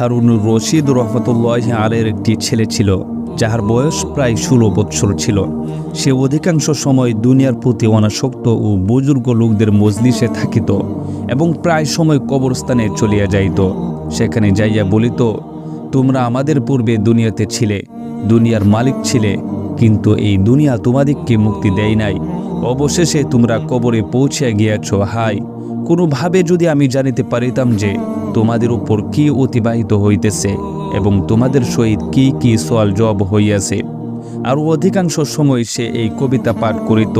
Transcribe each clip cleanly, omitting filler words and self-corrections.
হারুনুর রশিদ রহমতুল্লাহি আলাইহির একটি ছেলে ছিল, যাহার বয়স প্রায় 16 বৎসর ছিল। সে অধিকাংশ সময় দুনিয়ার প্রতি অনাসক্ত ও বুজুর্গ লোকদের মজলিসে থাকিত এবং প্রায় সময় কবরস্থানে চলিয়া যাইত। সেখানে যাইয়া বলিত, তোমরা আমাদের পূর্বে দুনিয়াতে ছিলে, দুনিয়ার মালিক ছিলে, কিন্তু এই দুনিয়া তোমাদিগকে মুক্তি দেয় নাই। অবশেষে তোমরা কবরে পৌঁছিয়া গিয়াছ। হাই, কোনোভাবে যদি আমি জানিতে পারিতাম যে তোমাদের উপর কি অতিবাহিত হইতেছে এবং তোমাদের সহিত কি কি সওয়াল জবাব হইয়াছে। আর অধিকাংশ সময় সে এই কবিতা পাঠ করিত,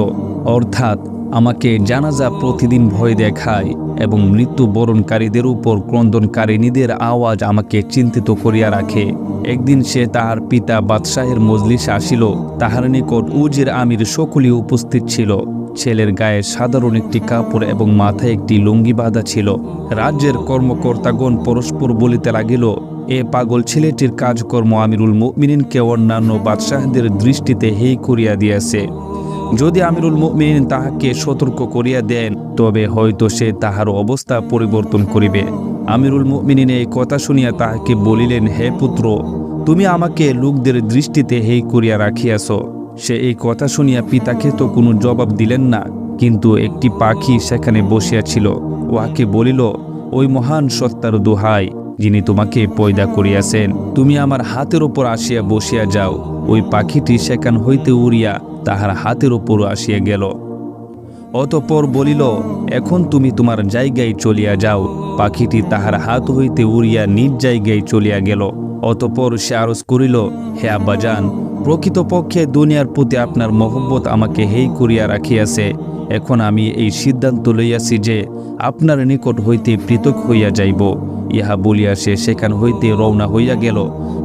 অর্থাৎ আমাকে জানাজা প্রতিদিন ভয় দেখায় এবং মৃত্যুবরণকারীদের উপর ক্রন্দনকারিণীদের আওয়াজ আমাকে চিন্তিত করিয়া রাখে। একদিন সে তাহার পিতা বাদশাহের মজলিসে আসিল। তাহার নিকট উজির আমির সকলেই উপস্থিত ছিল। ছেলের গায়ে সাধারণ একটি কাপড় এবং মাথায় একটি লুঙ্গি বাঁধা ছিল। রাজ্যের কর্মকর্তাগণ পরস্পর বলিতে লাগিল, এ পাগল ছেলেটির কাজকর্ম আমিরুল মুমিনিনকে অন্যান্য বাদশাহদের দৃষ্টিতে হেয় করিয়া দিয়াছে। যদি আমিরুল মুমিনিন তাহাকে সতর্ক করিয়া দেন, তবে হয়তো সে তাহার অবস্থা পরিবর্তন করিবে। আমিরুল মুমিনিন এই কথা শুনিয়া তাহাকে বলিলেন, হে পুত্র, তুমি আমাকে লোকদের দৃষ্টিতে হেয় করিয়া রাখিয়াছ। সে এই কথা শুনিয়া পিতাকে তো কোনো জবাব দিলেন না, কিন্তু একটি পাখি সেখানে বসিয়াছিল। উহাকে বলিল, ওই মহান সত্তার দোহাই, যিনি তোমাকে পয়দা করিয়াছেন, তুমি আমার হাতের ওপর আসিয়া বসিয়া যাও। ওই পাখিটি সেখান হইতে উড়িয়া তাহার হাতের ওপর আসিয়া গেল। অতঃপর বলিল, এখন তুমি তোমার জায়গায় চলিয়া যাও। পাখিটি তাহার হাত হইতে উড়িয়া নিজ জায়গায় চলিয়া গেল। অতঃপর সে আরজ করিল, হে আব্বাজান, প্রকৃতপক্ষে দুনিয়ার প্রতি আপনার মহব্বত আমাকে হেয় করিয়া রাখিয়াছে। এখন আমি এই সিদ্ধান্ত লইয়াছি যে আপনার নিকট হইতে পৃথক হইয়া যাইব। ইহা বলিয়া সে সেখান হইতে রওনা হইয়া গেল।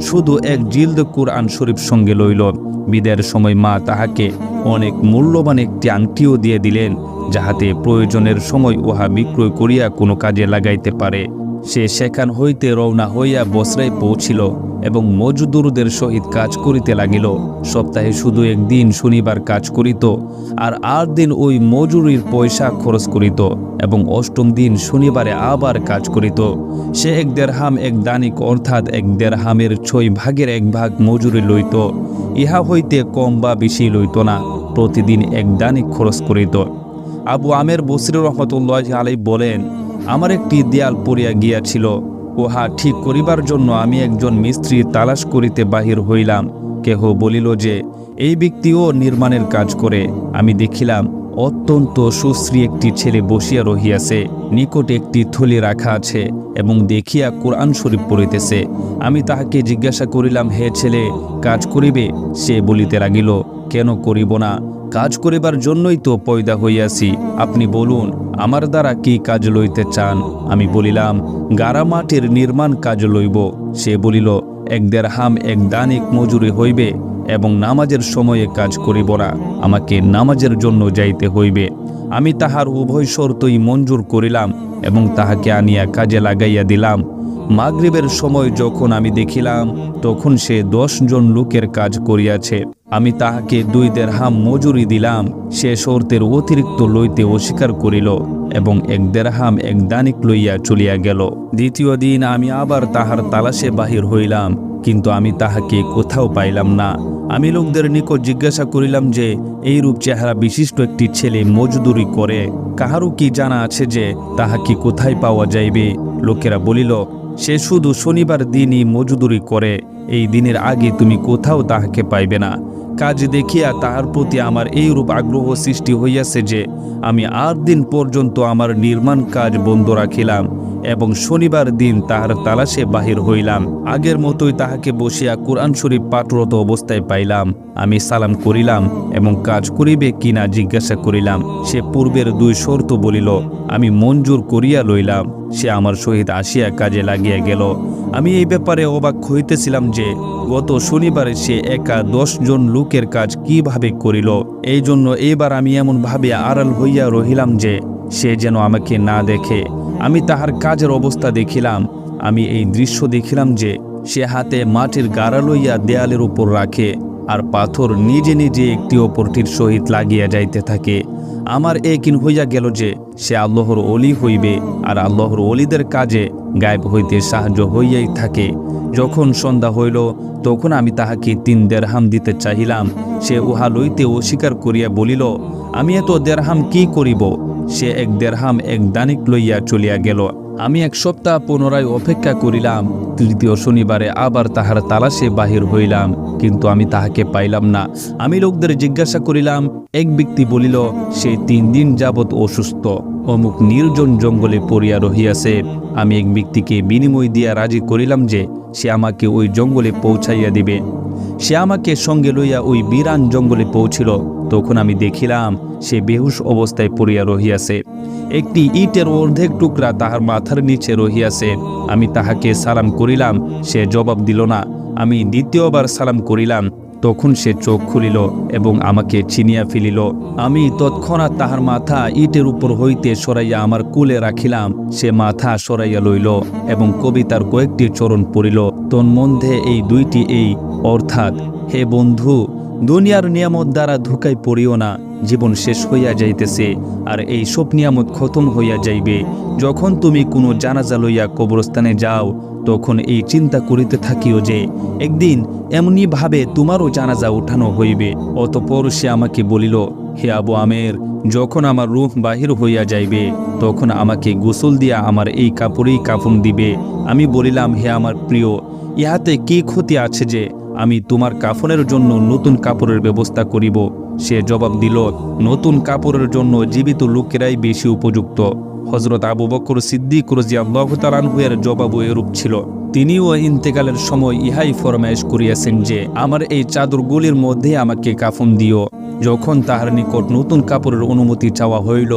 শুধু এক জিলদ কুরআন শরীফ সঙ্গে লইল। বিদায়ের সময় মা তাহাকে অনেক মূল্যবান একটি আংটিও দিয়ে দিলেন, যাহাতে প্রয়োজনের সময় উহা বিক্রয় করিয়া কোনো কাজে লাগাইতে পারে। সে সেখান হইতে রওনা হইয়া বসরায় পৌঁছিল এবং মজদুরদের সহিত কাজ করিতে লাগিল। সপ্তাহে শুধু একদিন শনিবার কাজ করিত, আর 8 দিন ওই মজুরির পয়সা খরচ করিত এবং 8ম দিন শনিবারে আবার কাজ করিত। সে 1 দেরহাম 1 দানিক, অর্থাৎ 1 দেরহামের 6 ভাগের 1 ভাগ মজুরি লইত। ইহা হইতে কম বা বেশি লইত না, প্রতিদিন 1 দানিক খরচ করিত। আবু আমের বসরি রহমতুল্লাহি আলাইহি বলেন, আমার একটি দেয়াল পড়িয়া গিয়াছিল। উহা ঠিক করিবার জন্য আমি একজন মিস্ত্রি তালাশ করিতে বাহির হইলাম। কেহ বলিল যে এই ব্যক্তিও নির্মাণের কাজ করে। আমি দেখিলাম অত্যন্ত সুশ্রী একটি ছেলে বসিয়া রহিয়াছে, নিকটে একটি থলি রাখা আছে এবং দেখিয়া কোরআন শরীফ পড়িতেছে। আমি তাহাকে জিজ্ঞাসা করিলাম, হে ছেলে, কাজ করিবে? সে বলিতে লাগিল, কেন করিব না? কাজ করিবার জন্যই তো পয়দা হইয়াছি। আপনি বলুন, আমার দ্বারা কি কাজ লইতে চান? আমি বলিলাম, গাড়া মাটির নির্মাণ কাজ লইব। সে বলিল, 1 দেরহাম 1 দানিক মজুরি হইবে এবং নামাজের সময়ে কাজ করিব না, আমাকে নামাজের জন্য যাইতে হইবে। আমি তাহার উভয় শর্তই মঞ্জুর করিলাম এবং তাহাকে আনিয়া কাজে লাগাইয়া দিলাম। মাগরিবের সময় যখন আমি দেখিলাম, তখন সে 10 জন লোকের কাজ করিয়াছে। আমি তাহাকে 2 দেরহাম মজুরি দিলাম। সে শর্তের অতিরিক্ত লইতে অস্বীকার করিল এবং 1 দেরহাম 1 দানিক লইয়া চলিয়া গেল। দ্বিতীয় দিন আমি আবার তাহার তালাশে বাহির হইলাম, কিন্তু আমি তাহাকে কোথাও পাইলাম না। আমি লোকদের নিকট জিজ্ঞাসা করিলাম যে এইরূপ চেহারা বিশিষ্ট একটি ছেলে মজদুরি করে, কাহারও কি জানা আছে যে তাহাকে কোথায় পাওয়া যাইবে? লোকেরা বলিল, সে শুধু শনিবার দিনই মজদুরি করে, এই দিনের আগে তুমি কোথাও তাহাকে পাইবে না। কাজ দেখিয়া তাহার প্রতি আমার এইরূপ আগ্রহ সৃষ্টি হইয়াছে যে আমি 8 দিন পর্যন্ত আমার নির্মাণ কাজ বন্ধ রাখিলাম এবং শনিবার দিন তাহার তালাশে বাহির হইলাম। আগের মতোই তাহাকে বসিয়া কোরআন শরীফ পাঠরত অবস্থায় পাইলাম। আমি সালাম করিলাম এবং কাজ করিবে কিনা জিজ্ঞাসা করিলাম। সে পূর্বের 2 শর্ত বলিল, আমি মঞ্জুর করিয়া লইলাম। সে আমার সহিত আসিয়া কাজে লাগিয়া গেল। আমি এই ব্যাপারে অবাক হইতেছিলাম যে গত শনিবারে সে একা 10 জন লোকের কাজ কিভাবে করিল। এই জন্য এইবার আমি এমন ভাবে আড়াল হইয়া রহিলাম যে সে যেন আমাকে না দেখে। আমি তাহার কাজের অবস্থা দেখিলাম। আমি এই দৃশ্য দেখিলাম যে সে হাতে মাটির গাড়া লইয়া দেয়ালের উপর রাখে, আর পাথর নিজে নিজে একটি অপরটির সহিত লাগিয়া যাইতে থাকে। আমার একিন হইয়া গেল যে সে আল্লাহর অলি হইবে, আর আল্লাহর অলিদের কাজে গায়েব হইতে সাহায্য হইয়াই থাকে। যখন সন্ধ্যা হইল তখন আমি তাহাকে 3 দেরহাম দিতে চাহিলাম। সে উহা লইতে অস্বীকার করিয়া বলিল, আমি এত দেরহাম কি করিব? সে 1 দেরহাম 1 দানিক লইয়া চলিয়া গেল। আমি 1 সপ্তাহ পুনরায় অপেক্ষা করিলাম। 3য় শনিবারে আবার তাহার তালাশে বাহির হইলাম, কিন্তু আমি তাহাকে পাইলাম না। আমি লোকদের জিজ্ঞাসা করিলাম। এক ব্যক্তি বলিল, সে 3 দিন যাবৎ অসুস্থ, অমুক নির্জন জঙ্গলে পড়িয়া রহিয়াছে। আমি এক ব্যক্তিকে বিনিময় দিয়া রাজি করিলাম যে সে আমাকে ওই জঙ্গলে পৌঁছাইয়া দিবে। সে আমাকে সঙ্গে লইয়া ওই বিরান জঙ্গলে পৌঁছিল। তখন আমি দেখিলাম সে বেহুশ অবস্থায় পড়িয়া রহিয়াছে। একটি ইটের অর্ধেক টুকরা তাহার মাথার নিচে রহিয়াছে। আমি তাহাকে সালাম করিলাম, সে জবাব দিল না। আমি 2য়বার সালাম করিলাম, তখন সে চোখ খুলিল এবং আমাকে চিনিয়া ফেলিল। আমি তৎক্ষণাৎ তাহার মাথা ইটের উপর হইতে সরাইয়া আমার কুলে রাখিলাম। সে মাথা সরাইয়া লইল এবং কবিতার কয়েকটি চরণ পড়িল। তন্মধ্যে এই 2টি এই, অর্থাৎ, হে বন্ধু, দুনিয়ার নিয়ামত দ্বারা ধোঁকায় পড়িও না, জীবন শেষ হইয়া যাইতেছে, আর এই সব নিয়ামত খতম হইয়া যাইবে। যখন তুমি কোনো জানাজা লইয়া কবরস্থানে যাও তখন এই চিন্তা করিতে থাকিও যে একদিন এমনি ভাবে তোমারও জানাজা উঠানো হইবে। অতঃপর সে আমাকে বলিল, হে আবু আমের, যখন আমার রূহ বাহির হইয়া যাইবে তখন আমাকে গোসল দিয়া আমার এই কাপড়েই কাফন দিবে। আমি বলিলাম, হে আমার প্রিয়, ইহাতে কি ক্ষতি আছে যে আমি তোমার কাফনের জন্য নতুন কাপড়ের ব্যবস্থা করিব? সে জবাব দিল, নতুন কাপড়ের জন্য জীবিত লোকেরাই বেশি উপযুক্ত। হযরত আবু বকর সিদ্দিক রাদিয়াল্লাহু তাআলা আনহু এর জবাবও এরূপ ছিল। তিনিও ইন্তেকালের সময় ইহাই ফরমায়েশ করিয়াছেন যে আমার এই চাদরগুলির মধ্যে আমাকে কাফন দিও। যখন তাহার নিকট নতুন কাপড়ের অনুমতি চাওয়া হইল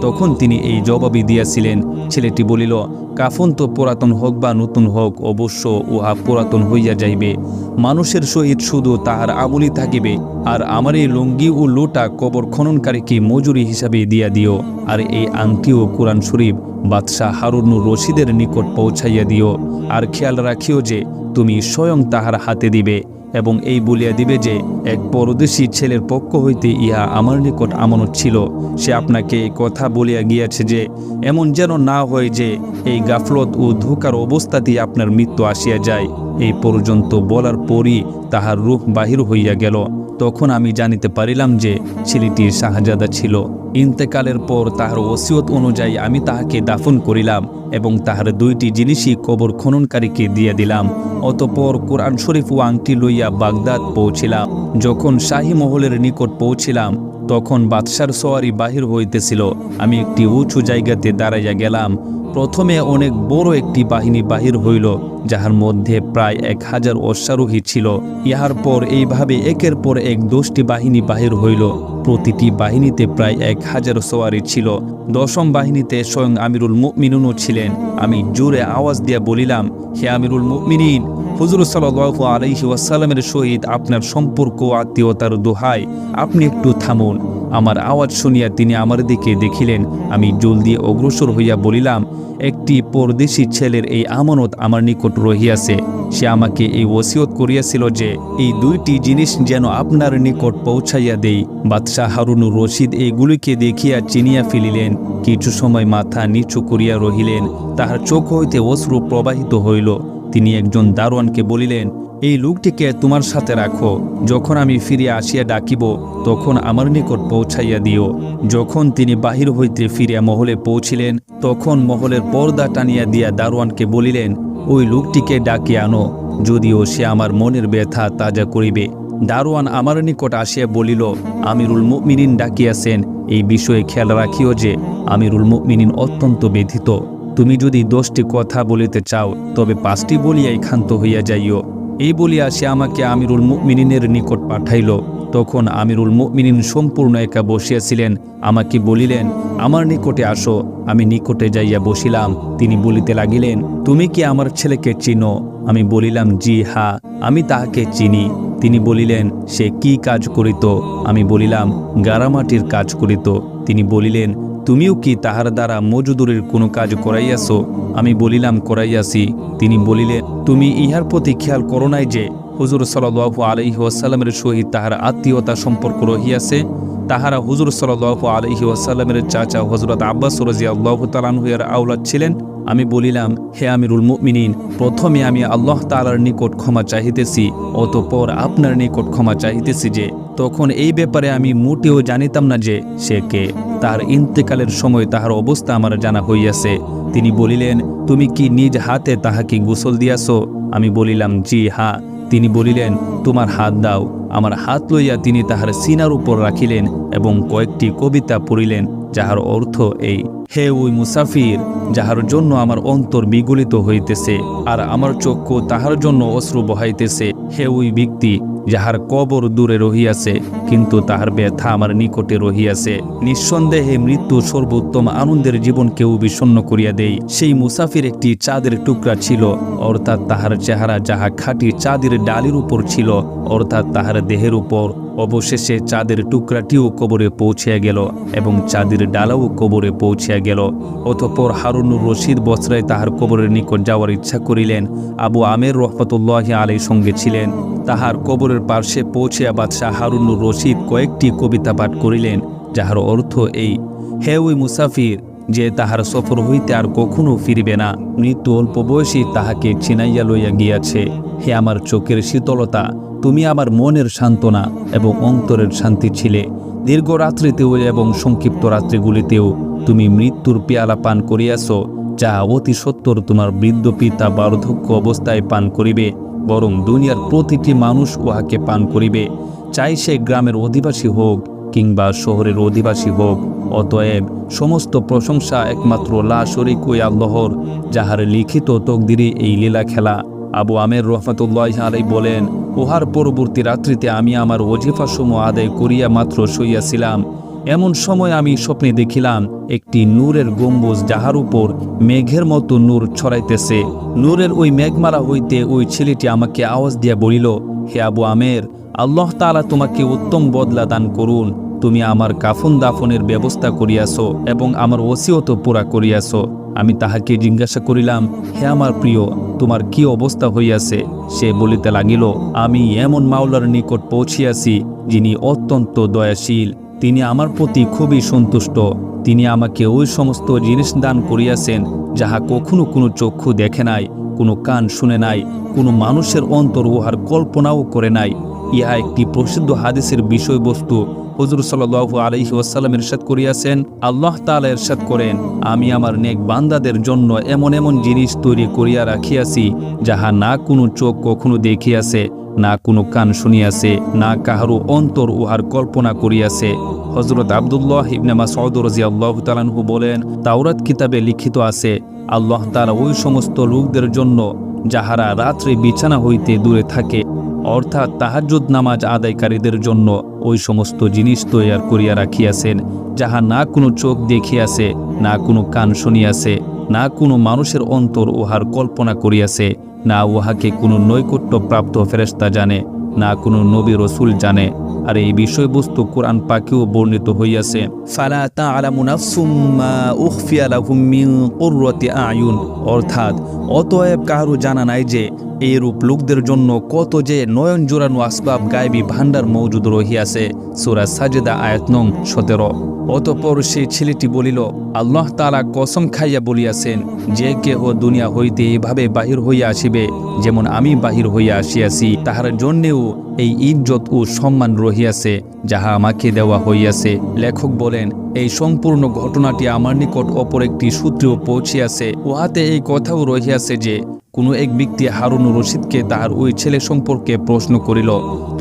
তখন তিনি এই জবাবই দিয়াছিলেন। ছেলেটি বলিল, কাফন তো পুরাতন হোক বা নতুন হোক, অবশ্য উহা পুরাতন হইয়া যাইবে। মানুষের সহিত শুধু তাহার আমলই থাকিবে। আর আমার এই লুঙ্গি ও লোটা কবর খননকারীকে মজুরি হিসাবে দিয়া দিও। আর এই আংটি ও কুরআন শরীফ বাদশাহ হারুনুর রশিদের নিকট পৌঁছাইয়া দিও। আর খেয়াল রাখিও যে তুমি স্বয়ং তাহার হাতে দিবে এবং এই বলিয়া দিবে যে এক পরদেশী ছেলের পক্ষ হইতে ইহা আমার নিকট আমানত ছিল। সে আপনাকে এই কথা বলিয়া গিয়াছে যে এমন যেন না হয় যে এই গাফলত ও ধোঁকার অবস্থাতেই আপনার মৃত্যু আসিয়া যায়। এই পর্যন্ত বলার পরই তাহার রূহ বাহির হইয়া গেল। তখন আমি জানিতে পারিলাম যে ছেলেটি শাহজাদা ছিল। ইন্তেকালের পর তাহার ওসিয়ত অনুযায়ী আমি তাহাকে দাফন করিলাম এবং তাহার 2টি জিনিসই কবর খননকারীকে দিয়া দিলাম। অতঃপর কোরআন শরীফ ও আংটি লইয়া বাগদাদ পৌঁছিলাম। যখন শাহী মহলের নিকট পৌঁছিলাম তখন বাদশার সওয়ারি বাহির হইতেছিল। আমি একটি উঁচু জায়গাতে দাঁড়াইয়া গেলাম। প্রথমে অনেক বড় একটি বাহিনী বাহির হইল, যাহার মধ্যে প্রায় 1000 অশ্বারোহী ছিল। ইহার পর এইভাবে একের পর এক 10টি বাহিনী বাহির হইল। প্রতিটি বাহিনীতে প্রায় 1000 সওয়ারি ছিল। 10ম বাহিনীতে স্বয়ং আমিরুল মুমিনিনও ছিলেন। আমি জোরে আওয়াজ দিয়া বলিলাম, হে আমিরুল মুমিনিন, হুজুর সাল্লাল্লাহু আলাইহি ওয়াসাল্লামের সহিত আপনার সম্পর্ক ও আত্মীয়তার দোহাই, আপনি একটু থামুন। আমার আওয়াজ শুনিয়া তিনি আমার দিকে দেখিলেন। আমি জলদি অগ্রসর হইয়া বলিলাম, একটি পরদেশী ছেলের এই আমানত আমার নিকট রহিয়াছে। সে আমাকে এই ওসিয়ত করিয়াছিল যে এই 2টি জিনিস যেন আপনার নিকট পৌঁছাইয়া দেই। বাদশাহ হারুনুর রশিদ এইগুলিকে দেখিয়া চিনিয়া ফেলিলেন। কিছু সময় মাথা নিচু করিয়া রহিলেন। তাহার চোখ হইতে অশ্রু প্রবাহিত হইল। তিনি একজন দারোয়ানকে বলিলেন, এই লোকটিকে তোমার সাথে রাখো। যখন আমি ফিরিয়া আসিয়া ডাকিব তখন আমার নিকট পৌঁছাইয়া দিও। যখন তিনি বাহির হইতে ফিরিয়া মহলে পৌঁছিলেন তখন মহলের পর্দা টানিয়া দিয়া দারোয়ানকে বলিলেন, ওই লোকটিকে ডাকিয়া আনো, যদিও সে আমার মনের ব্যথা তাজা করিবে। দারোয়ান আমার নিকট আসিয়া বলিল, আমিরুল মুমিনিন ডাকিয়াছেন। এই বিষয়ে খেয়াল রাখিও যে আমিরুল মুমিনিন অত্যন্ত ব্যথিত। তুমি যদি 10টি কথা বলিতে চাও তবে 5টি বলিয়াই ক্ষান্ত হইয়া যাইও। এই বলিয়া সে আমাকে আমিরুল মুমিনিনের নিকট পাঠাইল। তখন আমিরুল মুমিনিন সম্পূর্ণ একা বসিয়াছিলেন। আমাকে বলিলেন, আমার নিকটে আসো। আমি নিকটে যাইয়া বসিলাম। তিনি বলিতে লাগিলেন, তুমি কি আমার ছেলেকে চিনো? আমি বলিলাম, জি হ্যাঁ, আমি তাহাকে চিনি। তিনি বলিলেন, সে কি কাজ করিত? আমি বলিলাম, গারামাটির কাজ করিত। তিনি বলিলেন, তুমিও কি তাহার দ্বারা মজুদুরের কোনো কাজ করাইয়াছ? আমি বলিলাম, করাইয়াছি। তিনি বলিলেন, তুমি ইহার প্রতি খেয়াল করো নাই যে হুজুর সাল্লাল্লাহু আলাইহি ওয়াসাল্লামের সহিত তাহার আত্মীয়তা সম্পর্ক রহিয়াছে? তাহারা হুজুর সাল্লাল্লাহু আলাইহি ওয়াসাল্লামের চাচা হযরত আব্বাস রাদিয়াল্লাহু তাআলা আনহু এর আওলাদ ছিলেন। আমি বলিলাম, হে আমিরুল মুমিনিন, প্রথমে আমি আল্লাহ তাআলার নিকট ক্ষমা চাহিতেছি, অতঃপর আপনার নিকট ক্ষমা চাহিতেছি। যে তখন এই ব্যাপারে আমি মোটেও জানিতাম না যে সে কে। তার ইন্তেকালের সময় তাহার অবস্থা আমার জানা হইয়াছে। তিনি বলিলেন, তুমি কি নিজ হাতে তাহাকে গোসল দিয়াছ? আমি বলিলাম, জি হ্যাঁ। তিনি বলিলেন, তোমার হাত দাও। আমার হাত লইয়া তিনি তাহার সিনার উপর রাখিলেন এবং কয়েকটি কবিতা পড়িলেন, যাহার অর্থ এই: হে ওই মুসাফির, যাহার জন্য আমার অন্তর বিগলিত হইতেছে আর আমার চক্ষু তাহার জন্য অশ্রু বহাইতেছে। হে ওই ব্যক্তি, যাহার কবর দূরে রহিয়াছে কিন্তু তাহার ব্যথা আমার নিকটে রহিয়াছে। নিঃসন্দেহে মৃত্যু সর্বোত্তম আনন্দের জীবনকেও বিষণ্ণ করিয়া দেই। সেই মুসাফির একটি চাঁদের টুকরা ছিল, অর্থাৎ তাহার চেহারা যাহা খাঁটি চাঁদের ডালির উপর ছিল, অর্থাৎ তাহার দেহের উপর। অবশেষে চাঁদের টুকরাটিও কবরে পৌঁছিয়া গেল এবং চাঁদের ডালাও কবরে পৌঁছিয়া গেল। অতঃপর হারুনুর রশিদ বসরায় তাহার কবরের নিকট যাওয়ার ইচ্ছা করিলেন। আবু আমের রহমতুল্লাহি আলাইহির সঙ্গে ছিলেন। তাহার কবরের পার্শ্বে পৌঁছিয়া বাদশাহ হারুনুর রশিদ কয়েকটি কবিতা পাঠ করিলেন, যাহার অর্থ এই: হে ওই মুসাফির, যে তাহার সফর হইতে আর কখনো ফিরিবে না, মৃত্যু অল্প বয়সী তাহাকে ছিনাইয়া লইয়া গিয়াছে। হে আমার চোখের শীতলতা, তুমি আমার মনের সান্ত্বনা এবং অন্তরের শান্তি ছিলে। দীর্ঘ রাত্রিতেও এবং সংক্ষিপ্ত রাত্রিগুলিতেও তুমি মৃত্যুর পেয়ালা পান করিয়াছ, যা অতি সত্বর তোমার বৃদ্ধ পিতা বার্ধক্য অবস্থায় পান করিবে, বরং দুনিয়ার প্রতিটি মানুষ উহাকে পান করিবে, চাই সে গ্রামের অধিবাসী হোক কিংবা শহরের অধিবাসী হোক। অতএব সমস্ত প্রশংসা একমাত্র লা শরীক ওই আল্লাহর, যাহার লিখিত তকদিরে এই লীলা খেলা। আবু আমের রহমতুল্লাহি আলাইহি বলেন, উহার পরবর্তী রাত্রিতে আমি আমার ওজিফাসমূহ আদায় করিয়া মাত্র শুইয়াছিলাম। এমন সময় আমি স্বপ্নে দেখিলাম একটি নূরের গম্বুজ, যাহার উপর মেঘের মতো নূর ছড়াইতেছে। নূরের ওই মেঘমালা হইতে ওই ছেলেটি আমাকে আওয়াজ দিয়া বলিল, হে আবু আমের, আল্লাহ তাআলা তোমাকে উত্তম বদলা দান করুন। তুমি আমার কাফন দাফনের ব্যবস্থা করিয়াছ এবং আমার ওসিয়ত পুরা করিয়াছ। আমি তাহাকে জিজ্ঞাসা করিলাম, হে আমার প্রিয়, তোমার কি অবস্থা হইয়াছে? সে বলিতে লাগিল, আমি এমন মাওলার নিকট পৌঁছিয়াছি, যিনি অত্যন্ত দয়াশীল। তিনি আমার প্রতি খুবই সন্তুষ্ট। তিনি আমাকে ওই সমস্ত জিনিস দান করিয়াছেন, যাহা কখনো কোনো চক্ষু দেখে নাই, কোনো কান শুনে নাই, কোনো মানুষের অন্তর উহার কল্পনাও করে নাই। ইহা একটি প্রসিদ্ধ হাদিসের বিষয়বস্তু। হুজুর সাল্লাল্লাহু আলাইহি ওয়াসাল্লাম ইরশাদ করিয়াছেন, আল্লাহ তাআলা ইরশাদ করেন, আমি আমার নেক বান্দাদের জন্য এমন এমন জিনিস তৈরি করিয়া রাখিয়াছি, যাহা না কোনো চোখ কখনো দেখিয়াছে, না কোনো কান শুনিয়াছে, না কাহারও অন্তর উহার কল্পনা করিয়াছে। হযরত আব্দুল্লাহ ইবনে মাসউদ রাদিয়াল্লাহু তাআলা আনহু বলেন, তাওরাত কিতাবে লিখিত আছে, আল্লাহ তাআলা ওই সমস্ত লোকদের জন্য যাহারা রাত্রে বিছানা হইতে দূরে থাকে, অর্থাৎ তাহাজ্জুদ নামাজ আদায়কারীদের জন্য ওই সমস্ত জিনিস তৈয়ার করিয়া রাখিয়াছেন, যাহা না কোনো চোখ দেখিয়াছে, না কোনো কান শুনিয়াছে, না কোনো মানুষের অন্তর উহার কল্পনা করিয়াছে, না উহাকে কোনো নৈকট্যপ্রাপ্ত ফেরেশতা জানে, না কোনো নবী রসুল জানে। আর এই বিষয়বস্তু কোরআন পাকেও বর্ণিত হইয়াছে, ফালা তা'লামু নাফসুম মা উখফিয়া লাহুম মিন কুররাতি আয়ুন, অর্থাৎ অতএব কারো জানা নাই যে এইরূপ লোকদের জন্য কত যে নয়ন জোড়ানো আসবাব গায়বী ভাণ্ডার মওজুদ রহিয়াছে। সূরা সাজদা আয়াত নং 17। অতঃপর সেই ছেলেটি বলিল, আল্লাহ তাআলা কসম খাইয়া বলিয়াছেন, যে কেহ দুনিয়া হইতে এভাবে বাহির হইয়া আসিবে, যেমন আমি বাহির হইয়া আসিয়াছি, তাহার জন্যেও এই ইজ্জত ও সম্মান রহিয়াছে, যাহা আমাকে দেওয়া হইয়াছে। লেখক বলেন, এই সম্পূর্ণ ঘটনাটি আমার নিকট অপর একটি সূত্রেও পৌঁছিয়াছে। উহাতে এই কথাও রহিয়াছে যে কোনো এক ব্যক্তি হারুনুর রশিদকে তাহার ওই ছেলে সম্পর্কে প্রশ্ন করিল।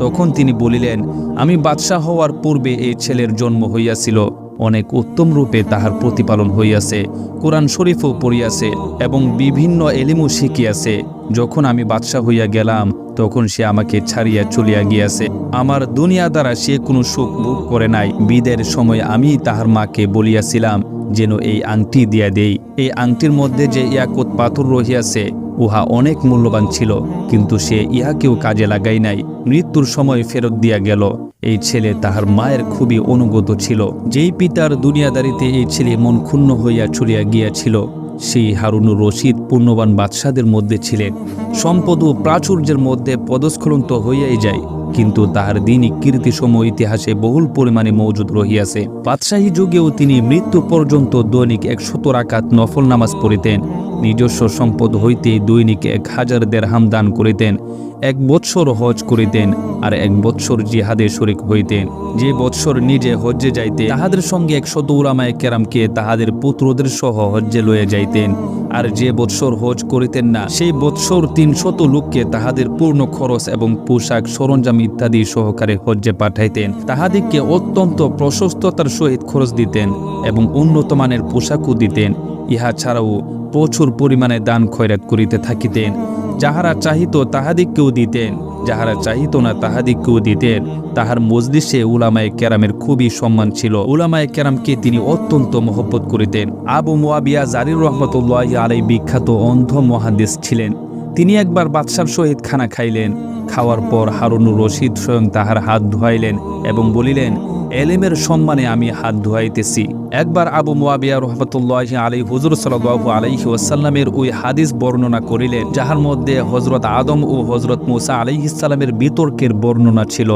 তখন তিনি বলিলেন, আমি বাদশাহ হওয়ার পূর্বে এই ছেলের জন্ম হইয়াছিল, অনেক উত্তম রূপে তাহার প্রতিপালন হইয়াছে, কোরআন শরীফও পড়িয়াছে এবং বিভিন্ন এলিমও শিখিয়াছে। যখন আমি বাদশাহ হইয়া গেলাম, তখন সে আমাকে ছাড়িয়া চলিয়া গিয়াছে। আমার দুনিয়া দ্বারা সে কোনো সুখ ভোগ করে নাই। বিদের সময় আমি তাহার মাকে বলিয়াছিলাম যেন এই আংটি দিয়া দেই। এই আংটির মধ্যে যে ইয়াকুত পাথর রহিয়াছে, উহা অনেক মূল্যবান ছিল, কিন্তু সে ইহাকেও কাজে লাগাই নাই, মৃত্যুর সময় ফেরত দিয়া গেল। এই ছেলে তাহার মায়ের খুবই অনুগত ছিল। যেই পিতার দুনিয়াদারিতে এই ছেলে মন ক্ষুণ্ণ হইয়া চলিয়া গিয়াছিল, সেই হারুনুর রশিদ পূর্ণবান বাদশাদের মধ্যে ছিলেন। সম্পদ ও প্রাচুর্যের মধ্যে পদস্খলন্ত হইয়াই যায়, কিন্তু তাহার দিনই কীর্তিসমূহ ইতিহাসে বহুল পরিমাণে মজুদ রহিয়াছে। বাদশাহী যুগেও তিনি মৃত্যু পর্যন্ত দৈনিক 100 রাকাত নফল নামাজ পড়িতেন। নিজস্ব সম্পদ হইতে দৈনিক 1000 দেরহাম দান করিতেন। 1 বৎসর হজ করিতেন আর 1 বৎসর জিহাদে শরিক হইতেন। যে বৎসর নিজে হজ্জে যাইতে তাহাদের সঙ্গে 100 উলামায়ে কেরামকে তাহাদের পুত্রদের সহ হজ্জে লইয়া যাইতেন। আর যে বৎসর হজ করিতেন না সেই বৎসর 300 লোককে তাহাদের পূর্ণ খরচ এবং পোশাক সরঞ্জাম ইত্যাদি সহকারে হজ্জে পাঠাইতেন। তাহাদিগকে অত্যন্ত প্রশস্ততার সহিত খরচ দিতেন এবং উন্নত মানের পোশাকও দিতেন। ইহা ছাড়াও প্রচুর পরিমাণে দান খয়রাত করিতে থাকিতেন। যাহারা চাহিত তাহাদিগকেও দিতেন, যাহারা চাহিত না তাহাদিগকেও দিতেন। তাহার মজলিসে উলামায়ে কেরামের খুবই সম্মান ছিল। উলামায়ে কেরামকে তিনি অত্যন্ত মহব্বত করিতেন। আবু মুয়াবিয়া জারির রহমতুল্লাহি আলাইহি বিখ্যাত অন্ধ মুহাদ্দিস ছিলেন। তিনি একবার বাদশার সহিত খানা খাইলেন। খাওয়ার পর হারুনুর রশিদ স্বয়ং তাহার হাত ধোয়াইলেন এবং বলিলেন, এলেমের সম্মানে আমি হাত ধোয়াইতেছি। একবার আবু মুয়াবিয়া রহমতুল্লাহি আলাইহি হুজুর সাল্লাল্লাহু আলাইহি ওয়াসাল্লামের ওই হাদিস বর্ণনা করিলেন, যাহার মধ্যে হযরত আদম ও হযরত মূসা আলাইহিস সালামের বিতর্কের বর্ণনা ছিল।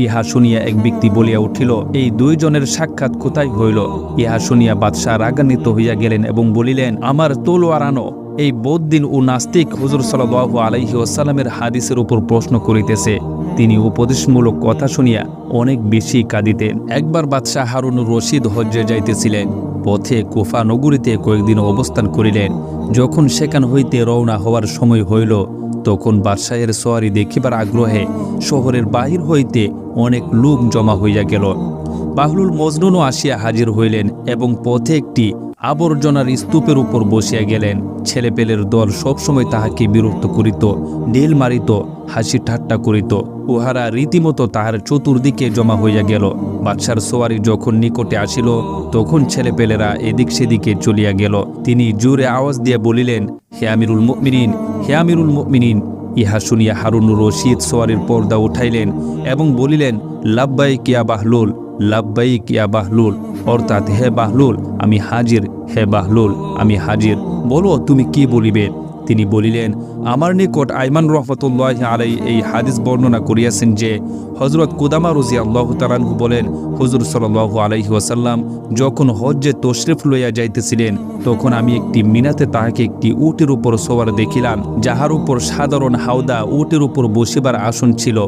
ইহা শুনিয়া এক ব্যক্তি বলিয়া উঠিল, এই দুইজনের সাক্ষাৎ কোথায় হইল? ইহা শুনিয়া বাদশাহ রাগান্বিত হইয়া গেলেন এবং বলিলেন, আমার তলোয়ার আনো। এই বদ্দিন ও নাস্তিক হুজুর সাল্লাল্লাহু আলাইহি ওয়াসাল্লামের হাদিসের উপর প্রশ্ন করিতেছে। তিনি উপদেশমূলক কথা শুনিয়া অনেক বেশি কাঁদিতেন। একবার বাদশাহ হারুনুর রশিদ হজ্জে যাইতেছিলেন। পথে কুফা নগরীতে কয়েকদিন অবস্থান করিলেন। যখন সেখান হইতে রওনা হওয়ার সময় হইল, তখন বাদশাহের সওয়ারি দেখিবার আগ্রহে শহরের বাহির হইতে অনেক লোক জমা হইয়া গেল। বাহলুল মজনুনও আসিয়া হাজির হইলেন এবং পথে একটি আবর্জনার স্তূপের উপর বসিয়া গেলেন। ছেলেপেলের দল সবসময় তাহাকে বিরক্ত করিত, ঢিল মারিত, হাসি ঠাট্টা করিত। উহারা রীতিমতো তাহার চতুর্দিকে জমা হইয়া গেল। বাদশার সোয়ারি যখন নিকটে আসিল, তখন ছেলেপেলেরা এদিক সেদিকে চলিয়া গেল। তিনি জোরে আওয়াজ দিয়া বলিলেন, হে আমিরুল মুমিনিন, হে আমিরুল মুমিনিন। ইহা শুনিয়া হারুনুর রশিদ সোয়ারির পর্দা উঠাইলেন এবং বলিলেন, লাব্বাইক ইয়া বাহলুল, লাব্বাইক ইয়া বাহলুল, অর্থাৎ হে বাহলুল আমি হাজির, হে বাহলুল আমি হাজির, বলো তুমি কি বলিবে। তিনি বলিলেন, আমার নিকট আইমান রহমতুল্লাহি আলাইহি এই হাদিস বর্ণনা করিয়াছেন যে হযরত কুদামা রাদিয়াল্লাহু তাআলা আনহু বলেন, হুজুর সাল্লাল্লাহু আলাইহি ওয়াসাল্লাম যখন হজ্জে তশরিফ লইয়া যাইতেছিলেন, তখন আমি একটি মিনাতে তাহাকে একটি উটের উপর সওয়ার দেখিলাম, যাহার উপর সাধারণ হাওদা উটের উপর বসিবার আসন ছিল।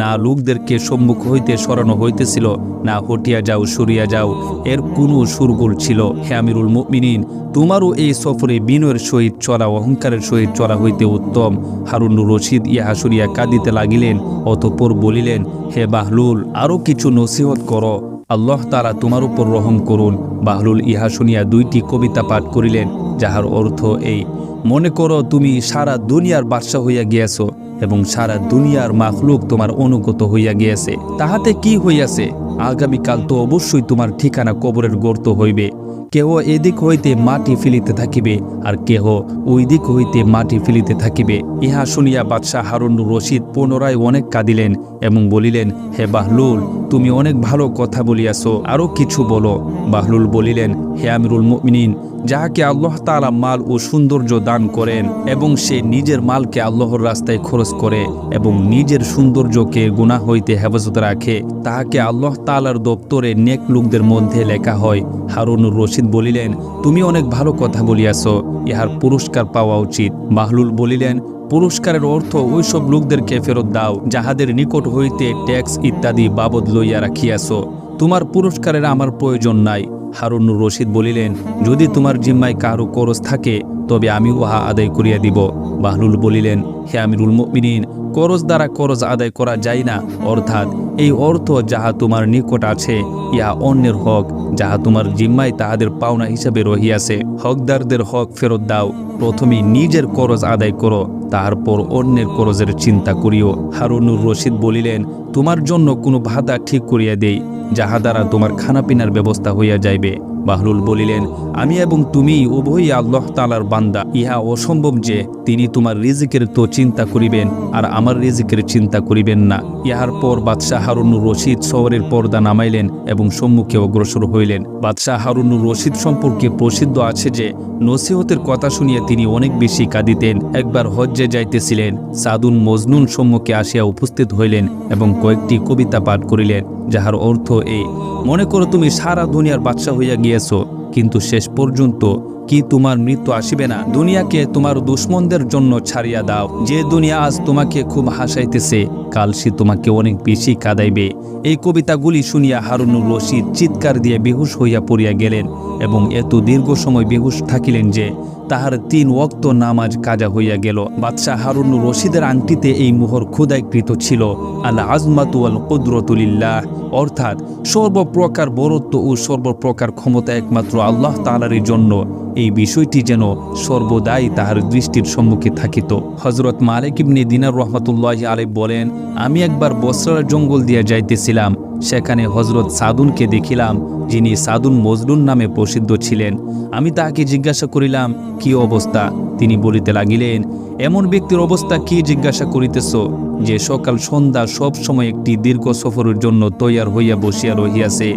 না লোকদেরকে সম্মুখ হইতে সরানো হইতেছিল, না হটিয়া যাও সরিয়া যাও, এর কোনো সুরগুল ছিল। হে আমিরুল মুমিনিন, তোমারও এই সফরে বিনয়ের সহিত চলা, অহংকারের সহিত চলা হইতে উত্তম। হারুনুর রশিদ ইহা শুনিয়া কাঁদিতে লাগিলেন। অতঃপর বলিলেন, হে বাহলুল, আরও কিছু নসিহত করো, আল্লাহ তাআলা তোমার উপর রহম করুন। বাহলুল ইহা শুনিয়া 2টি কবিতা পাঠ করিলেন, যাহার অর্থ এই, মনে করো তুমি সারা দুনিয়ার বাদশাহ হইয়া গিয়াছ এবং সারা দুনিয়ার মাখলুক তোমার অনুগত হইয়া গিয়াছে। তাহাতে কি হইয়াছে? আগামীকাল তো অবশ্যই তোমার ঠিকানা কবরের গর্ত হইবে। কেহ এদিক হইতে মাটি ফেলিতে থাকিবে আর কেহ ওই দিক হইতে মাটি ফেলিতে থাকিবে। ইহা শুনিয়া বাদশাহ হারুনুর রশিদ পুনরায় অনেক কাঁদিলেন এবং বলিলেন, হে বাহলুল, তুমি অনেক ভালো কথা বলিয়াছ, আরও কিছু বলো। বাহলুল বলিলেন, হে আমিরুল মুমিনিন, যাহাকে আল্লাহ তাআলা মাল ও সৌন্দর্য দান করেন এবং সে নিজের মালকে আল্লাহর রাস্তায় খরচ করে এবং নিজের সৌন্দর্যকে গুনাহ হইতে হেফাজত রাখে, তাহাকে আল্লাহ তাআলার দপ্তরে নেক লোকদের মধ্যে লেখা হয়। হারুনুর রশিদ বলিলেন, তুমি অনেক ভালো কথা বলিয়াছ, ইহার পুরস্কার পাওয়া উচিত। বাহলুল বলিলেন, পুরস্কারের অর্থ ওইসব লোকদেরকে ফেরত দাও, যাহাদের নিকট হইতে ট্যাক্স ইত্যাদি বাবদ লইয়া রাখিয়াছ। তোমার পুরস্কারের আমার প্রয়োজন নাই। হারুনুর রশিদ বলিলেন, যদি তোমার জিম্মায় কারো করজ থাকে তবে আমি উহা আদায় করিয়া দিব। বাহলুল বলিলেন, হে আমিরুল মুমিনিন, করজ দ্বারা করজ আদায় করা যায় না, অর্থাৎ এই অর্থ যাহা তোমার নিকট আছে ইহা অন্যের হক, যাহা তোমার জিম্মায় তাহাদের পাওনা হিসাবে রহিয়াছে। হকদারদের হক ফেরত দাও। প্রথমে নিজের করজ আদায় করো, তারপর অন্যের করজের চিন্তা করিও। হারুনুর রশিদ বলিলেন, তোমার জন্য কোনো ভাতা ঠিক করিয়া দেই, যাহা দ্বারা তোমার খানাপিনার ব্যবস্থা হইয়া যাইবে। বাহলুল বলিলেন, আমি এবং তুমি উভয়ই আল্লাহ তাআলার বান্দা, ইহা অসম্ভব যে তিনি তোমার রিজিকের তো চিন্তা করিবেন আর আমার রিজিকের চিন্তা করিবেন না। ইহার পর বাদশাহ হারুনুর রশিদ শহরের পর্দা নামাইলেন এবং সম্মুখে অগ্রসর হইলেন। বাদশাহ হারুনুর রশিদ সম্পর্কে প্রসিদ্ধ আছে যে নসিহতের কথা শুনিয়ে তিনি অনেক বেশি কাঁদিতেন। একবার হজ্জে যাইতেছিলেন, সাদুন মজনুন সম্মুখে আসিয়া উপস্থিত হইলেন এবং কয়েকটি কবিতা পাঠ করিলেন, যাহার অর্থ এই: মনে করো তুমি সারা দুনিয়ার বাদশা হইয়া গিয়েছ, কিন্তু শেষ পর্যন্ত কি তোমার মৃত্যু আসিবে না? দুনিয়াকে তোমার দুশ্মনদের জন্য ছাড়িয়া দাও। যে দুনিয়া আজ তোমাকে খুব হাসাইতেছে, কাল সে তোমাকে অনেক বেশি কাঁদাইবে। এই কবিতাগুলি শুনিয়া হারুনুর রশিদ চিৎকার দিয়ে বেহুশ হইয়া পড়িয়া গেলেন এবং এত দীর্ঘ সময় বেহুশ থাকিলেন যে তাহার 3 ওয়াক্ত নামাজ কাজা হইয়া গেল। বাদশাহ হারুনুর রশিদের আংটিতে এই মোহর খোদাইকৃত ছিল: আল আজমাতু ওয়াল কুদরতু লিল্লাহ, অর্থাৎ সর্বপ্রকার বরত্ব ও সর্বপ্রকার ক্ষমতা একমাত্র আল্লাহ তাআলারই জন্য। এই বিষয়টি যেন সর্বদাই তাহার দৃষ্টির সম্মুখে থাকিত। হযরত মালিক ইবনে দিনার রাহমাতুল্লাহি আলাইহি বলেন, আমি একবার বসরার জঙ্গল দিয়ে যাইতেছিলাম। সেখানে হযরত সাদুনকে দেখিলাম, যিনি সাদুন মজলুন নামে প্রসিদ্ধ ছিলেন। আমি তাহাকে জিজ্ঞাসা করিলাম, কি অবস্থা? তিনি বলিতে লাগিলেন, এমন ব্যক্তির অবস্থা কি জিজ্ঞাসা করিতেছ, যে সকাল সন্ধ্যা সব সময় একটি দীর্ঘ সফরের জন্য তৈয়ার হইয়া বসিয়া রহিয়াছে।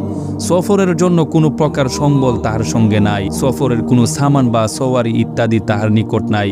সফরের জন্য কোনো প্রকার সম্বল তাহার সঙ্গে নাই, সফরের কোনো সামান বা সওয়ারি ইত্যাদি তাহার নিকট নাই।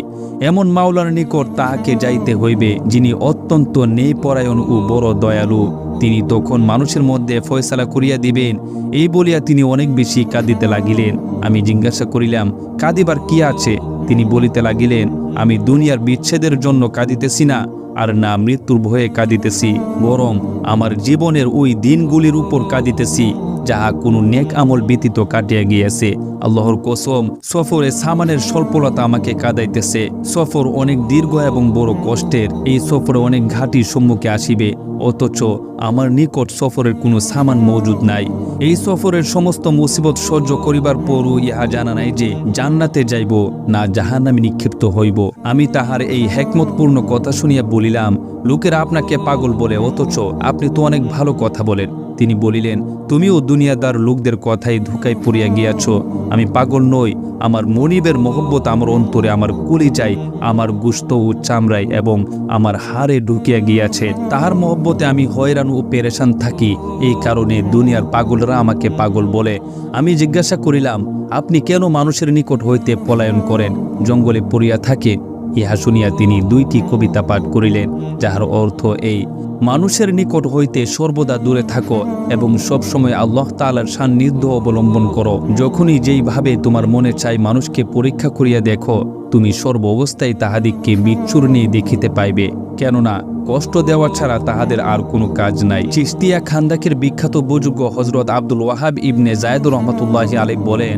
এমন মাওলার নিকট তাহাকে যাইতে হইবে, যিনি অত্যন্ত ন্যায়পরায়ণ ও বড় দয়ালু। তিনি তখন মানুষের মধ্যে ফয়সালা করিয়া দিবেন। এই বলিয়া তিনি অনেক বেশি কাঁদিতে লাগিলেন। আমি জিজ্ঞাসা করিলাম, কাঁদিবার কি আছে? তিনি বলিতে লাগিলেন, আমি দুনিয়ার বিচ্ছেদের জন্য কাঁদিতেছি না, আর না মৃত্যুর ভয়ে কাঁদিতেছি, বরং আমার জীবনের ওই দিনগুলির উপর কাঁদিতেছি, যাহা কোনো নেক আমল ব্যতীত কাটিয়া গিয়েছে। আল্লাহর কসম, সফরে সামানের স্বল্পলতা আমাকে কাঁদাইতেছে। সফর অনেক দীর্ঘ এবং বড় কষ্টের। এই সফরে অনেক ঘাটি সম্মুখে আসিবে, অথচ আমার নিকট সফরের কোনো সামান মজুদ নাই। এই সফরের সমস্ত মুসিবত সহ্য করিবার পরও ইহা জানা নাই যে জান্নাতে যাইব না জাহান্নামে নিক্ষিপ্ত হইব। আমি তাহার এই হেকমতপূর্ণ কথা শুনিয়া বলিলাম, লোকেরা আপনাকে পাগল বলে, অথচ আপনি তো অনেক ভালো কথা বলেন। তিনি বলিলেন, তুমিও দুনিয়াদার লোকদের কথাই ধোঁকায় পড়িয়া গিয়াছ। আমি পাগল নই। আমার মনিবের মহব্বত আমার অন্তরে, আমার কলিজায়, আমার গোশত ও চামড়ায় এবং আমার হাড়ে ঢুকিয়া গিয়াছে। তাহার মহব্বতে আমি হয়রান ও পেরেশান থাকি। এই কারণে দুনিয়ার পাগলরা আমাকে পাগল বলে। আমি জিজ্ঞাসা করিলাম, আপনি কেন মানুষের নিকট হইতে পলায়ন করেন, জঙ্গলে পড়িয়া থাকেন? ইহা শুনিয়া তিনি 2টি কবিতা পাঠ করিলেন, যাহার অর্থ এই: মানুষের নিকট হইতে সর্বদা দূরে থাকো এবং সবসময় আল্লাহ তাআলার সান্নিধ্য অবলম্বন করো। যখনই যেইভাবে তোমার মনে চাই মানুষকে পরীক্ষা করিয়া দেখো, তুমি সর্ব অবস্থায় তাহাদিগকে বিচ্ছুরণী দেখিতে পাইবে, কেননা কষ্ট দেওয়া ছাড়া তাহাদের আর কোনো কাজ নাই। চিশতিয়া খান্দাকের বিখ্যাত বুজুর্গ হযরত আব্দুল ওয়াহাব ইবনে জায়েদ রাহমাতুল্লাহি আলাইহি বলেন,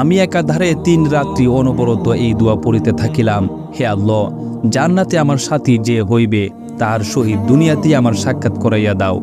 আমি একাধারে 3 রাত্রি অনবরত এই দোয়া পড়িতে থাকিলাম: হে আল্লাহ, জান্নাতে আমার সাথী যে হইবে, তার সহিত দুনিয়াতেই আমার সাক্ষাৎ করাইয়া দাও।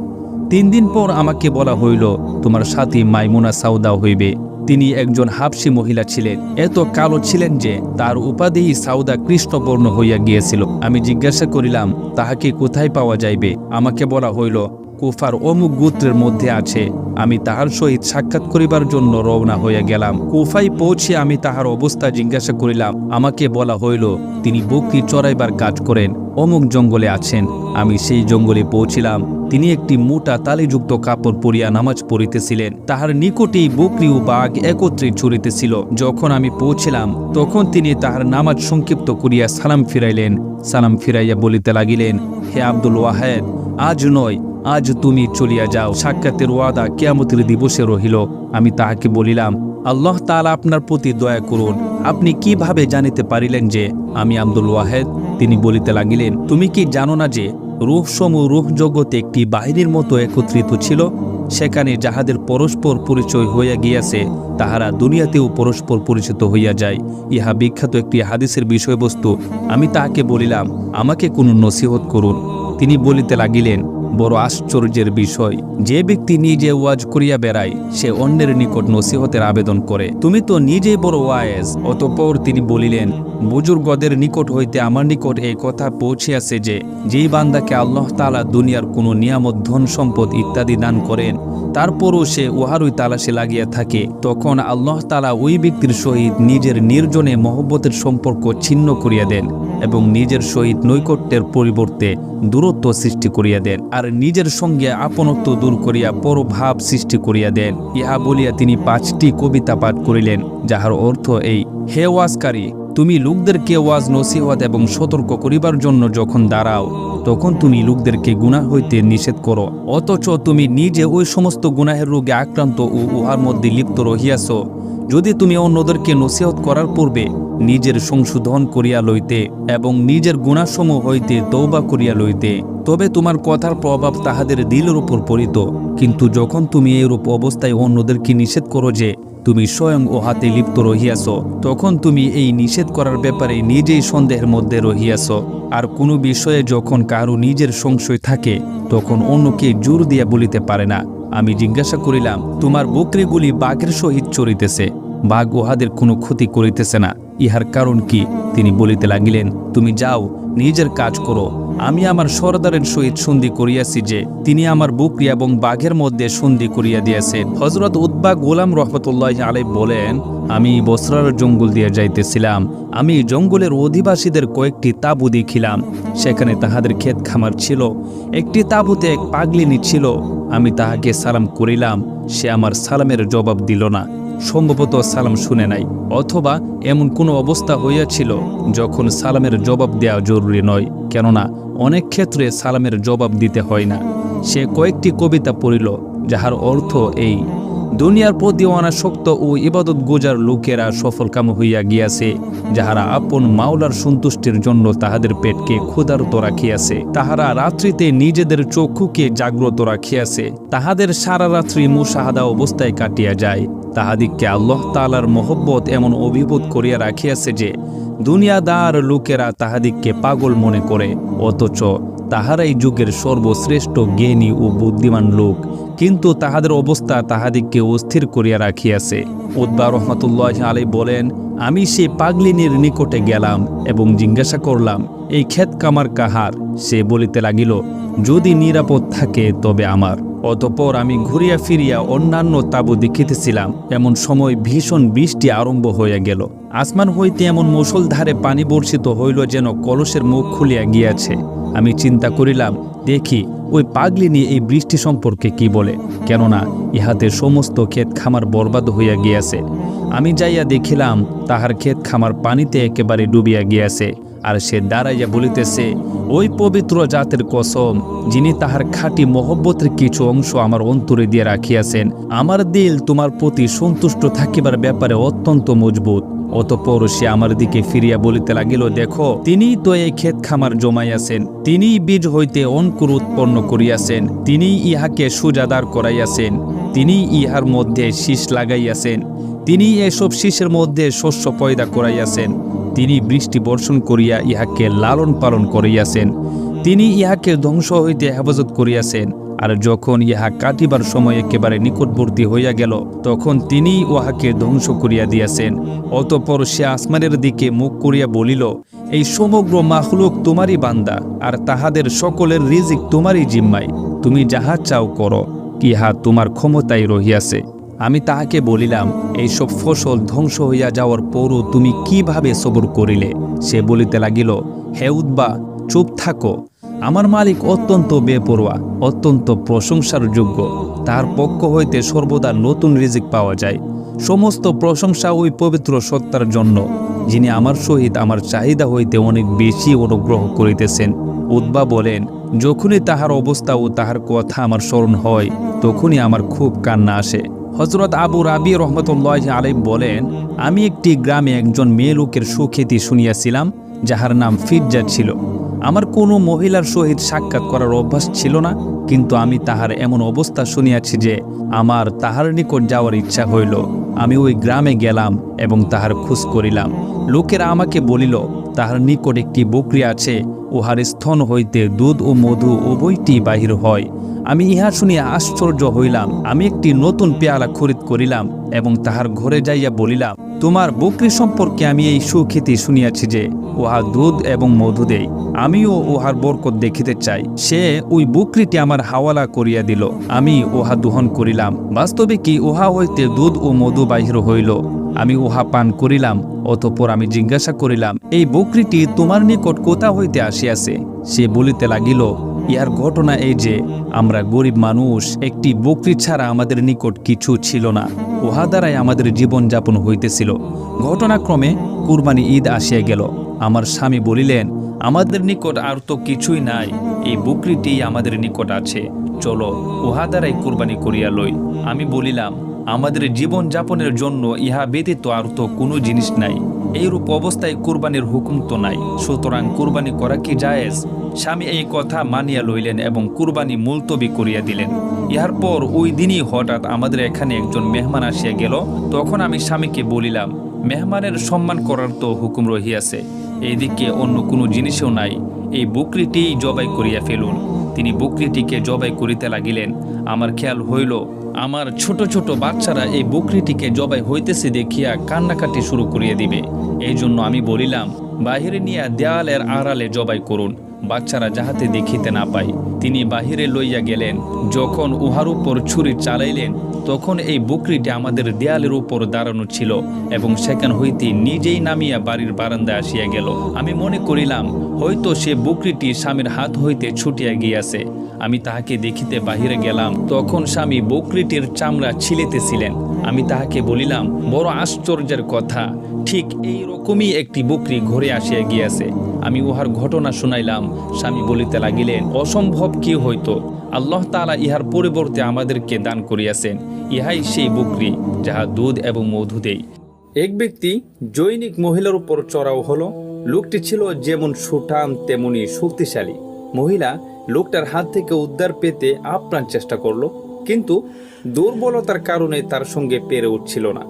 3 দিন পর আমাকে বলা হইল, তোমার সাথী মাইমুনা সাউদা হইবে। তিনি একজন হাবশী মহিলা ছিলেন। এত কালো ছিলেন যে তার উপাধি সাউদা কৃষ্ণবর্ণ হইয়া গিয়েছিল। আমি জিজ্ঞাসা করিলাম, তাহাকে কোথায় পাওয়া যাইবে? আমাকে বলা হইল, কুফার অমুক গোত্রের মধ্যে আছে। আমি তাহার সহিত সাক্ষাৎ করিবার জন্য রওনা হইয়া গেলাম। কুফায় পৌঁছে আমি তাহার অবস্থা জিজ্ঞাসা করিলাম। আমাকে বলা হইল, তিনি বকরি চড়াইবার কাজ করেন, অমুক জঙ্গলে আছেন। আমি সেই জঙ্গলে পৌঁছিলাম। তিনি একটি মোটা তালিযুক্ত কাপড় পরিয়া নামাজ পড়িতেছিলেন। তাহার নিকটেই বকরি ও বাঘ একত্রে চড়িতেছিল। যখন আমি পৌঁছিলাম, তখন তিনি তাহার নামাজ সংক্ষিপ্ত করিয়া সালাম ফিরাইলেন। সালাম ফিরাইয়া বলিতে লাগিলেন, হে আব্দুল ওয়াহেদ, আজ নয়, আজ তুমি চলিয়া যাও। সাক্ষাতের ওয়াদা কিয়ামতের দিবসে রহিল। আমি তাহাকে বলিলাম, আল্লাহ তাআলা আপনার প্রতি দয়া করুন। আপনি কিভাবে জানিতে পারিলেন যে আমি আব্দুল ওয়াহেদ? তিনি বলিতে লাগিলেন, তুমি কি জানো না যে রূহসমূহ রূহ জগতে একটি বাহিনীর মতো একত্রিত ছিল? সেখানে যাহাদের পরস্পর পরিচয় হইয়া গিয়াছে, তাহারা দুনিয়াতেও পরস্পর পরিচিত হইয়া যায়। ইহা বিখ্যাত একটি হাদিসের বিষয়বস্তু। আমি তাহাকে বলিলাম, আমাকে কোনো নসিহত করুন। তিনি বলিতে লাগিলেন, বড় আশ্চর্যের বিষয়, যে ব্যক্তি নিজে ওয়াজ করিয়া বেড়ায়, সে অন্যের নিকট নসিহতের আবেদন করে। তুমি তো নিজেই বড় ওয়াজ। অতঃপর তিনি বলিলেন, বুজুর্গদের নিকট হইতে আমার নিকট এই কথা পৌঁছিয়াছে যে, যেই বান্দাকে আল্লাহ তাআলা দুনিয়ার কোনো নিয়ামত, ধন সম্পদ ইত্যাদি দান করেন, তারপরও সে উহারই তালাশে লাগিয়া থাকে, তখন আল্লাহ তাআলা ওই ব্যক্তির সহিত নিজের নির্জনে মহব্বতের সম্পর্ক ছিন্ন করিয়া দেন এবং নিজের সহিত নৈকট্যের পরিবর্তে দূরত্ব সৃষ্টি করিয়া দেন, আর নিজের সঙ্গে আপনত্ব দূর করিয়া পরভাব সৃষ্টি করিয়া দেন। ইহা বলিয়া তিনি 5টি কবিতা পাঠ করিলেন, যাহার অর্থ এই: হে ওয়াজকারী, তুমি লোকদেরকে ওয়াজ নসিহত এবং সতর্ক করিবার জন্য যখন দাঁড়াও, তখন তুমি লোকদেরকে গুনাহ হইতে নিষেধ করো, অথচ তুমি নিজে ওই সমস্ত গুনাহের রোগে আক্রান্ত ও উহার মধ্যে লিপ্ত রহিয়াছ। যদি তুমি অন্যদেরকে নসিহত করার পূর্বে নিজের সংশোধন করিয়া লইতে এবং নিজের গুনাহসমূহ হইতে তওবা করিয়া লইতে, তবে তোমার কথার প্রভাব তাহাদের দিলের উপর পড়িত। কিন্তু যখন তুমি এইরূপ অবস্থায় অন্যদেরকে নিষেধ করো যে তুমি স্বয়ং উহাতে লিপ্ত রহিয়াছ, তখন তুমি এই নিষেধ করার ব্যাপারে নিজেই সন্দেহের মধ্যে রহিয়াছ। আর কোনো বিষয়ে যখন কারো নিজের সংশয় থাকে, তখন অন্যকে জোর দিয়া বলিতে পারে না। আমি জিজ্ঞাসা করিলাম, তোমার বকরিগুলি বাঘের সহিত চরিতেছে, বাঘ উহাদের কোনো ক্ষতি করিতেছে না, ইহার কারণ কি? তিনি বলিতে লাগিলেন, তুমি যাও, নিজের কাজ করো। আমি আমার সরদারের সহিত সন্ধি করিয়াছি যে তিনি আমার বকরি এবং বাঘের মধ্যে সন্ধি করিয়া দিয়েছেন। হযরত উতবা গোলাম রহমতুল্লাহ আলাইহি বলেন, আমি বসরার জঙ্গল দিয়ে যাইতেছিলাম। আমি জঙ্গলের অধিবাসীদের কয়েকটি তাঁবু দেখিলাম। সেখানে তাহাদের ক্ষেত খামার ছিল। একটি তাঁবুতে এক পাগলিনী ছিল। আমি তাহাকে সালাম করিলাম, সে আমার সালামের জবাব দিল না। সম্ভবত সালাম শুনে নাই, অথবা এমন কোনো অবস্থা হইয়াছিল যখন সালামের জবাব দেওয়া জরুরি নয়, কেননা অনেক ক্ষেত্রে সালামের জবাব দিতে হয় না। সে কয়েকটি কবিতা পড়িল, যাহার অর্থ এই: দুনিয়ার প্রতি অনাসক্ত ও ইবাদত গুজার লোকেরা সফলকাম হইয়া গিয়াছে, যাহারা আপন মাওলার সন্তুষ্টির জন্য তাহাদের পেটকে ক্ষুধার্ত রাখিয়াছে। তাহারা রাত্রিতে নিজেদের চক্ষুকে জাগ্রত রাখিয়াছে। তাহাদের সারা রাত্রি মুশাহাদা অবস্থায় কাটিয়া যায়। তাহাদিগকে আল্লাহ তাআলার মহব্বত এমন অভিভূত করিয়া রাখিয়াছে যে দুনিয়াদার লোকেরা তাহাদিগকে পাগল মনে করে, অথচ তাহারাই যুগের সর্বশ্রেষ্ঠ জ্ঞানী ও বুদ্ধিমান লোক। কিন্তু তাহাদের অবস্থা তাহাদিগকে অস্থির করিয়া রাখিয়াছে। উতবা রহমতুল্লাহ আলাইহি বলেন, আমি সেই পাগলিনীর নিকটে গেলাম এবং জিজ্ঞাসা করলাম, এই ক্ষেত কামার কাহার? সে বলিতে লাগিল, যদি নিরাপদ থাকে তবে আমার। অতঃপর আমি ঘুরিয়া ফিরিয়া অন্যান্য তাঁবু দেখিতেছিলাম। এমন সময় ভীষণ বৃষ্টি আরম্ভ হইয়া গেল। আসমান হইতে এমন মুষলধারে পানি বর্ষিত হইল যেন কলসের মুখ খুলিয়া গিয়াছে। আমি চিন্তা করিলাম, দেখি ওই পাগলিনী এই বৃষ্টি সম্পর্কে কি বলে, কেননা ইহাতে সমস্ত ক্ষেত খামার বরবাদ হইয়া গিয়াছে। আমি যাইয়া দেখিলাম তাহার ক্ষেত খামার পানিতে একেবারে ডুবিয়া গিয়াছে। আর সে দাঁড়াইয়া বলিতেছে, ওই পবিত্র জাতের কসম, যিনি তাহার খাঁটি মহব্বতের কিছু অংশ আমার অন্তরে দিয়ে রাখিয়াছেন। আমার দিল তোমার প্রতি সন্তুষ্ট থাকিবার ব্যাপারে অত্যন্ত মজবুত। অতঃপর সে আমার দিকে ফিরিয়া বলিতে লাগিল, দেখো, তিনিই তো এই ক্ষেত খামার জমাইয়াছেন, তিনিই বীজ হইতে অঙ্কুর উৎপন্ন করিয়াছেন, তিনিই ইহাকে সুজাদার করাইয়াছেন, তিনিই ইহার মধ্যে শীষ লাগাইয়াছেন, তিনিই এসব শীষের মধ্যে শস্য পয়দা করাইয়াছেন, তিনি বৃষ্টি বর্ষণ করিয়া ইহাকে লালন পালন করিয়াছেন, তিনি ইহাকে ধ্বংস হইতে হেফাজত করিয়াছেন। আর যখন ইহা কাটিবার সময় একেবারে নিকটবর্তী হইয়া গেল, তখন তিনিই উহাকে ধ্বংস করিয়া দিয়াছেন। অতঃপর সে আসমানের দিকে মুখ করিয়া বলিল, এই সমগ্র মাখলুক তোমারই বান্দা, আর তাহাদের সকলের রিজিক তোমারই জিম্মায়। তুমি যাহা চাও করো, ইহা তোমার ক্ষমতায় রহিয়াছে। আমি তাহাকে বলিলাম, এইসব ফসল ধ্বংস হইয়া যাওয়ার পরও তুমি কিভাবে সবর করিলে? সে বলিতে লাগিল, হে উতবা, চুপ থাকো। আমার মালিক অত্যন্ত বেপরোয়া, অত্যন্ত প্রশংসার যোগ্য। তার পক্ষ হইতে সর্বদা নতুন রিজিক পাওয়া যায়। সমস্ত প্রশংসা ওই পবিত্র সত্তার জন্য, যিনি আমার সহিত আমার চাহিদা হইতে অনেক বেশি অনুগ্রহ করিতেছেন। উতবা বলেন, যখনই তাহার অবস্থা ও তাহার কথা আমার স্মরণ হয়, তখনই আমার খুব কান্না আসে। হযরত আবু রাবি রহমতুল্লাহ আলাইহি বলেন, আমি একটি গ্রামে একজন মেয়ে লোকের সুখ্যাতি শুনিয়াছিলাম, যাহার নাম ফিজ্জা ছিল। আমার কোনো মহিলার সহিত সাক্ষাৎ করার অভ্যাস ছিল না, কিন্তু আমি তাহার এমন অবস্থা শুনিয়াছি যে আমার তাহার নিকট যাওয়ার ইচ্ছা হইল। আমি ওই গ্রামে গেলাম এবং তাহার খোঁজ করিলাম। লোকেরা আমাকে বলিল, তাহার নিকট একটি বকরি আছে, উহার স্তন হইতে দুধ ও মধু উভয়টি বাহির হয়। আমি ইহা শুনিয়া আশ্চর্য হইলাম। আমি একটি নতুন পেয়ালা খরিদ করিলাম এবং তাহার ঘরে যাইয়া বলিলাম, তোমার বকরি সম্পর্কে আমি এই সুখ্যাতি শুনিয়াছি যে উহা দুধ এবং মধু দেয়। আমিও উহার বরকত দেখিতে চাই। সে ওই বকরিটি আমার হাওয়ালা করিয়া দিল। আমি উহা দহন করিলাম। বাস্তবে কি উহা হইতে দুধ ও মধু বাহির হইল। আমি উহা পান করিলাম। অতঃপর আমি জিজ্ঞাসা করিলাম, এই বকরিটি তোমার নিকট কোথা হইতে আসিয়াছে? সে বলিতে লাগিল, ইহার ঘটনা এই যে, আমরা গরিব মানুষ, একটি বকরি ছাড়া আমাদের নিকট কিছু ছিল না। উহা দ্বারাই আমাদের জীবনযাপন হইতেছিল। ঘটনাক্রমে কুরবানি ঈদ আসিয়া গেল। আমার স্বামী বলিলেন, আমাদের নিকট আর তো কিছুই নাই, এই বকরিটি আমাদের নিকট আছে, চলো উহা দ্বারাই কুরবানি করিয়া লই। আমি বলিলাম, আমাদের জীবনযাপনের জন্য ইহা ব্যতীত আর তো কোনো জিনিস নাই। এইরূপ অবস্থায় কুরবানির হুকুম তো নাই, সুতরাং কুরবানি করা কি জায়েজ? স্বামী এই কথা মানিয়া লইলেন এবং কুরবানি মুলতবি করিয়া দিলেন। ইহার পর ওই দিনই হঠাৎ আমাদের এখানে একজন মেহমান আসিয়া গেল। তখন আমি স্বামীকে বলিলাম, মেহমানের সম্মান করার তো হুকুম রহিয়াছে, এইদিকে অন্য কোনো জিনিসও নাই, এই বকরিটি জবাই করিয়া ফেলুন। তিনি বকরিটিকে জবাই করিতে লাগিলেন। আমার খেয়াল হইল, আমার ছোট ছোট বাচ্চারা এই বকরিটিকে জবাই হইতেছে দেখিয়া কান্নাকাটি শুরু করিয়া দিবে। এই জন্য আমি বলিলাম, বাহিরে নিয়ে দেয়ালের আড়ালে জবাই করুন, বাচ্চারা যাহাতে দেখিতে না পায়। তিনি বাহিরে লইয়া গেলেন। যখন উহার উপর ছুরি চালাইলেন, তখন এই বকরিটি আমাদের দেয়ালের উপর দাঁড়ানো ছিল এবং সেখান হইতে নিজেই নামিয়া বাড়ির বারান্দায় আসিয়া গেল। আমি মনে করিলাম, হয়তো সে বকরিটি স্বামীর হাত হইতে ছুটিয়া গিয়াছে। আমি তাহাকে দেখিতে বাহিরে গেলাম, তখন স্বামী বকরিটির চামড়া ছিলিতেছিলেন। আমি তাহাকে বলিলাম, বড় আশ্চর্যের কথা, ঠিক এই রকমই একটি বকরি ঘরে আসিয়া গিয়াছে। আমি উহার ঘটনা শুনাইলাম। স্বামী বলিতে লাগিলেন, অসম্ভব কি হইতো, আল্লাহ তাআলা ইহার পরিবর্তে আমাদেরকে দান করিয়াছেন। ইহাই সেই বকরি যাহা দুধ এবং মধু দেয়। এক ব্যক্তি জৈনিক মহিলার উপর চড়াও হলো। লোকটি ছিল যেমন সুঠাম তেমনি শক্তিশালী। মহিলা লোকটার হাত থেকে উদ্ধার পেতে আপ্রাণ চেষ্টা করলো, কিন্তু দুর্বলতার কারণে তার সঙ্গে পেরে উঠছিল না।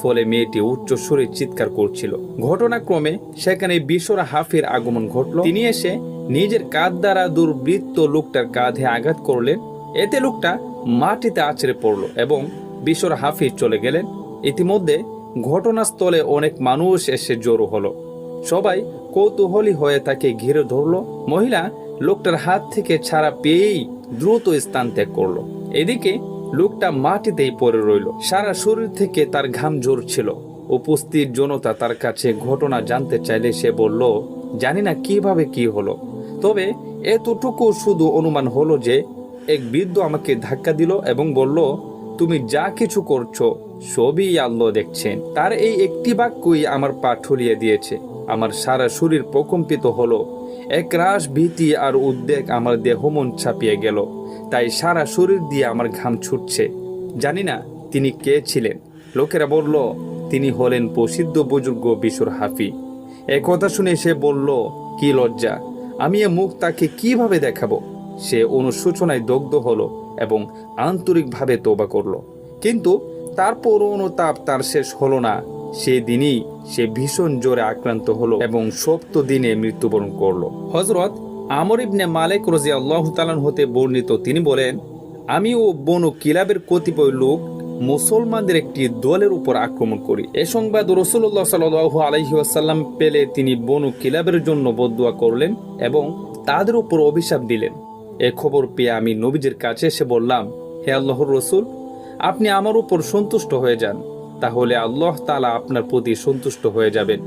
ফলে মেয়েটি উচ্চ সুরে চিৎকার করছিল। ঘটনাক্রমে সেখানে বিশরা হাফির আগমন ঘটল। তিনি এসে নিজের কাঁধ দ্বারা দুর্বৃত্ত লোকটার কাঁধে আঘাত করলেন। এতে লোকটা মাটিতে আছড়ে পড়ল এবং বিশরা হাফিজ চলে গেলেন। ইতিমধ্যে ঘটনাস্থলে অনেক মানুষ এসে জড়ো হলো। সবাই কৌতূহলী হয়ে তাকে ঘিরে ধরল। মহিলা লোকটার হাত থেকে ছাড়া পেয়েই দ্রুত স্থান ত্যাগ করলো। এদিকে লোকটা মাটিতেই পড়ে রইল। সারা শরীর থেকে তার ঘাম ঝরছিল। উপস্থিত জনতা তার কাছে ঘটনা জানতে চাইলে সে বলল, জানি না কিভাবে কি হলো, তবে এতটুকু শুধু অনুমান হলো যে এক বৃদ্ধ আমাকে ধাক্কা দিল এবং বলল, তুমি যা কিছু করছো সবই আল্লাহ দেখছেন। তার এই একটি বাক্যই আমার পা ঠুলিয়ে দিয়েছে। আমার সারা শরীর প্রকম্পিত হলো। একরাশ ভীতি আর উদ্বেগ আমার দেহ মন ছাপিয়ে গেল। তাই সারা শরীর দিয়ে আমার ঘাম ছুটছে। জানি না তিনি কে ছিলেন। লোকেরা বলল, তিনি হলেন প্রসিদ্ধ বুজুর্গ বিশর হাফি। একথা শুনে সে বলল, কি লজ্জা, আমি এ মুখ তাকে কিভাবে দেখাবো। সে অনুশোচনায় দগ্ধ হলো এবং আন্তরিকভাবে তওবা করলো। কিন্তু তারপর অনুতাপ তার শেষ হলো না। সেদিনই সে ভীষণ জ্বরে আক্রান্ত হলো এবং 7 দিনে মৃত্যুবরণ করলো। হযরত আমর ইবনে মালিক রাদিয়াল্লাহু তাআলা হতে বর্ণিত, তিনি বলেন, আমি ও বনু কিলাবের কতিপয় লোক মুসলমানদের একটি দলের উপর আক্রমণ করি। এ সংবাদ রাসূলুল্লাহ সাল্লাল্লাহু আলাইহি ওয়াসাল্লাম পেলে তিনি বনু কিলাবের জন্য বদদুয়া করলেন এবং তাদের উপর অভিশাপ দিলেন। এ খবর পেয়ে আমি নবীজির কাছে এসে বললাম, হে আল্লাহর রাসূল, আপনি আমার উপর সন্তুষ্ট হয়ে যান, তাহলে আল্লাহ তাআলা আপনার প্রতি সন্তুষ্ট হয়ে যাবেন।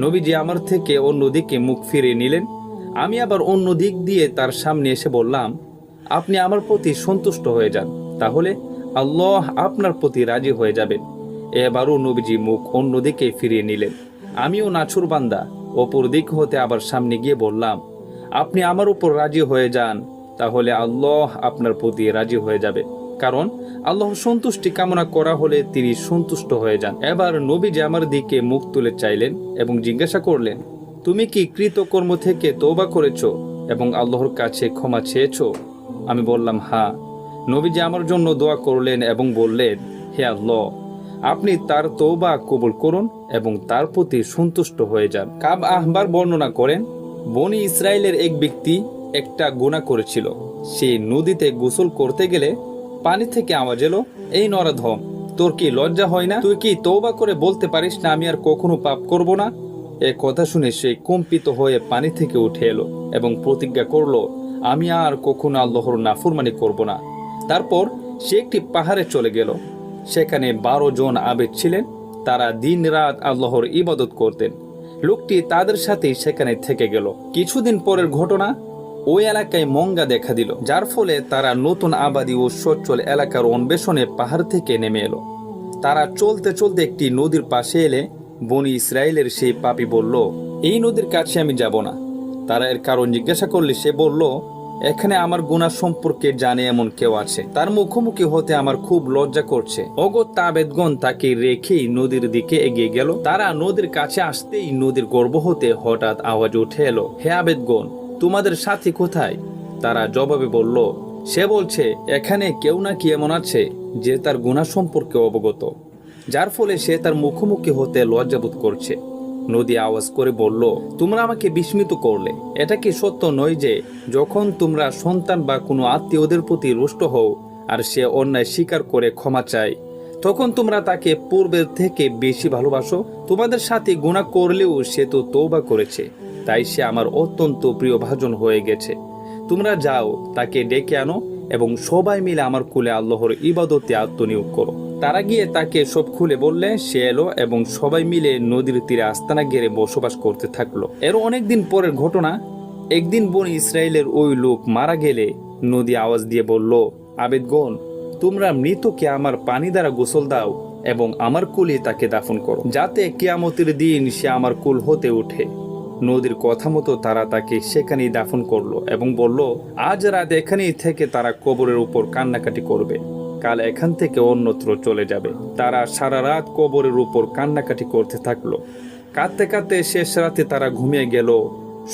নবীজি আমার থেকে অন্যদিকে মুখ ফিরিয়ে নিলেন। আমি আবার অন্য দিক দিয়ে তার সামনে এসে বললাম, আপনি আমার প্রতি সন্তুষ্ট হয়ে যান, তাহলে আল্লাহ আপনার প্রতি রাজি হয়ে যাবেন। এবারও নবীজি মুখ অন্যদিকে ফিরিয়ে নিলেন। আমিও নাছুর বান্দা অপর দিক হতে আবার সামনে গিয়ে বললাম, আপনি আমার উপর রাজি হয়ে যান, তাহলে আল্লাহ আপনার প্রতি রাজি হয়ে যাবে। কারণ আল্লাহর সন্তুষ্টি কামনা করা হলে তিনি সন্তুষ্ট হয়ে যান। এবার নবীজি আমার দিকে মুখ তুলে চাইলেন এবং জিজ্ঞাসা করলেন, তুমি কি কৃতকর্ম থেকে তওবা করেছো এবং আল্লাহর কাছে ক্ষমা চেয়েছো? আমি বললাম, হ্যাঁ। নবীজি আমার জন্য দোয়া করলেন এবং বললেন, হে আল্লাহ, আপনি তার তওবা কবুল করুন এবং তার প্রতি সন্তুষ্ট হয়ে যান। কাব আহবার বর্ণনা করেন, বনি ইসরায়েলের এক ব্যক্তি একটা গুনাহ করেছিল। সে নদীতে গোসল করতে গেলে পানি থেকে আওয়াজ এলো, এই নরাধম, তোর কি লজ্জা হয় না? তুই কি তওবা করে বলতে পারিস না আমি আর কখনো পাপ করব না? এ কথা শুনে সে কম্পিত হয়ে পানি থেকে উঠে এলো এবং প্রতিজ্ঞা করলো, আমি আর কখনো আল্লাহর নাফরমানি করব না। তারপর সে একটি পাহাড়ে চলে গেল। সেখানে 12 জন আবেদ ছিলেন। তারা দিন রাত আল্লাহর ইবাদত করতেন। লোকটি তাদের সাথে সেখানে থেকে গেল। কিছুদিন পরের ঘটনা, ওই এলাকায় মঙ্গা দেখা দিল, যার ফলে তারা নতুন আবাদি ও সচ্ছল এলাকার অন্বেষণে পাহাড় থেকে নেমে এলো। তারা চলতে চলতে একটি নদীর পাশে এলে বনি ইসরায়েলের সেই পাপী বলল, এই নদীর কাছে আমি যাব না। তারা এর কারণ জিজ্ঞাসা করলে সে বলল, এখানে আমার গুনাহ সম্পর্কে জানে এমন কেউ আছে, তার মুখোমুখি হতে আমার খুব লজ্জা করছে। অগত্যা আবেদগণ তাকে রেখেই নদীর দিকে এগিয়ে গেল। তারা নদীর কাছে আসতেই নদীর গর্ভ হতে হঠাৎ আওয়াজ উঠে এলো, হে আবেদগণ, তোমাদের সাথী কোথায়? তারা জবাবে বলল, সে বলছে, এখানে কেউ না কি এমন আছে যে তার গুনাহ সম্পর্কে অবগত, যার ফলে সে তার মুখোমুখি হতে লজ্জাবোধ করছে। নদী আওয়াজ করে বলল, তোমরা আমাকে বিস্মিত করলে। এটা কি সত্য নয় যে যখন তোমরা সন্তান বা কোনো আত্মীয়দের প্রতি রুষ্ট হও আর সে অন্যায় স্বীকার করে ক্ষমা চায়, তখন তোমরা তাকে পূর্বের থেকে বেশি ভালোবাসো? তোমাদের সাথে গুনাহ করলেও সে তো তওবা করেছে, তাই সে আমার অত্যন্ত প্রিয় ভাজন হয়ে গেছে। তোমরা যাও, তাকে ডেকে আনো এবং সবাই মিলে আমার কুলে আল্লাহর ইবাদতে আত্মনিয়োগ করো। তারা গিয়ে তাকে সব খুলে বললে, সে এলো এবং সবাই মিলে নদীর তীরে আস্তানা গেড়ে বসবাস করতে থাকলো। এর অনেকদিন পরের ঘটনা। একদিন বনি ইসরায়েলের ওই লোক মারা গেলে নদী আওয়াজ দিয়ে বলল, আবেদগণ, তোমরা মৃতকে আমার পানি দ্বারা গোসল দাও এবং আমার কুলে তাকে দাফন করো, যাতে কিয়ামতের দিন সে আমার কুল হতে ওঠে। নদীর কথা মতো তারা তাকে সেখানেই দাফন করলো এবং বলল, আজ রাত এখানেই থেকে তারা কবরের উপর কান্নাকাটি করবে, কাল এখান থেকে অন্যত্র চলে যাবে। তারা সারা রাত কবরের উপর কান্নাকাটি করতে থাকলো। কাঁদতে কাঁদতে শেষ রাতে তারা ঘুমিয়ে গেল।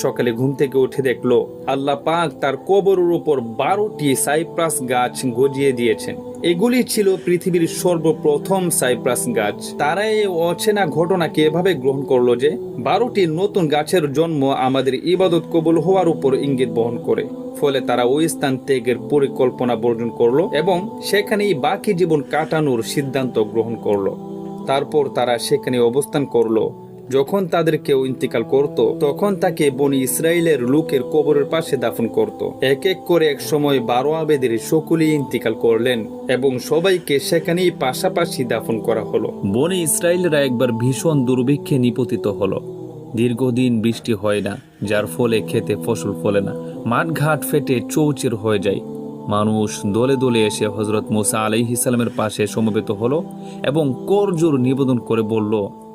সকালে ঘুম থেকে উঠে দেখলো আল্লাহ পাক তার কবরের উপর 12টি সাইপ্রাস গাছ গজিয়ে দিয়েছেন। এগুলি ছিল পৃথিবীর সর্বপ্রথম সাইপ্রাস গাছ। তারা এই অচেনা ঘটনাকে এভাবে গ্রহণ করলো যে 12টি নতুন গাছের জন্ম আমাদের ইবাদত কবুল হওয়ার উপর ইঙ্গিত বহন করে। ফলে তারা ওই স্থান ত্যাগের পরিকল্পনা বর্জন করলো এবং সেখানেই বাকি জীবন কাটানোর সিদ্ধান্ত গ্রহণ করলো। তারপর তারা সেখানে অবস্থান করলো। যখন তাদের কেউ ইন্তিকাল করত, তখন তাকে বনি ইসরায়েলের লোকের কবরের পাশে দাফন করত। এক এক করে এক সময় 12 আবেদের সকলেই ইন্তিকাল করলেন এবং সবাইকে সেখানেই পাশাপাশি দাফন করা হলো। বনি ইসরায়েলরা একবার ভীষণ দুর্ভিক্ষে নিপতিত হলো। দীর্ঘদিন বৃষ্টি হয় না, যার ফলে খেতে ফসল ফলে না। মাঠঘাট ফেটে চৌচির হয়ে যায়। মানুষ দলে দলে এসে হযরত মুসা আলাইহিস সালামের পাশে সমবেত হলো এবং করজোর নিবেদন করে বলল,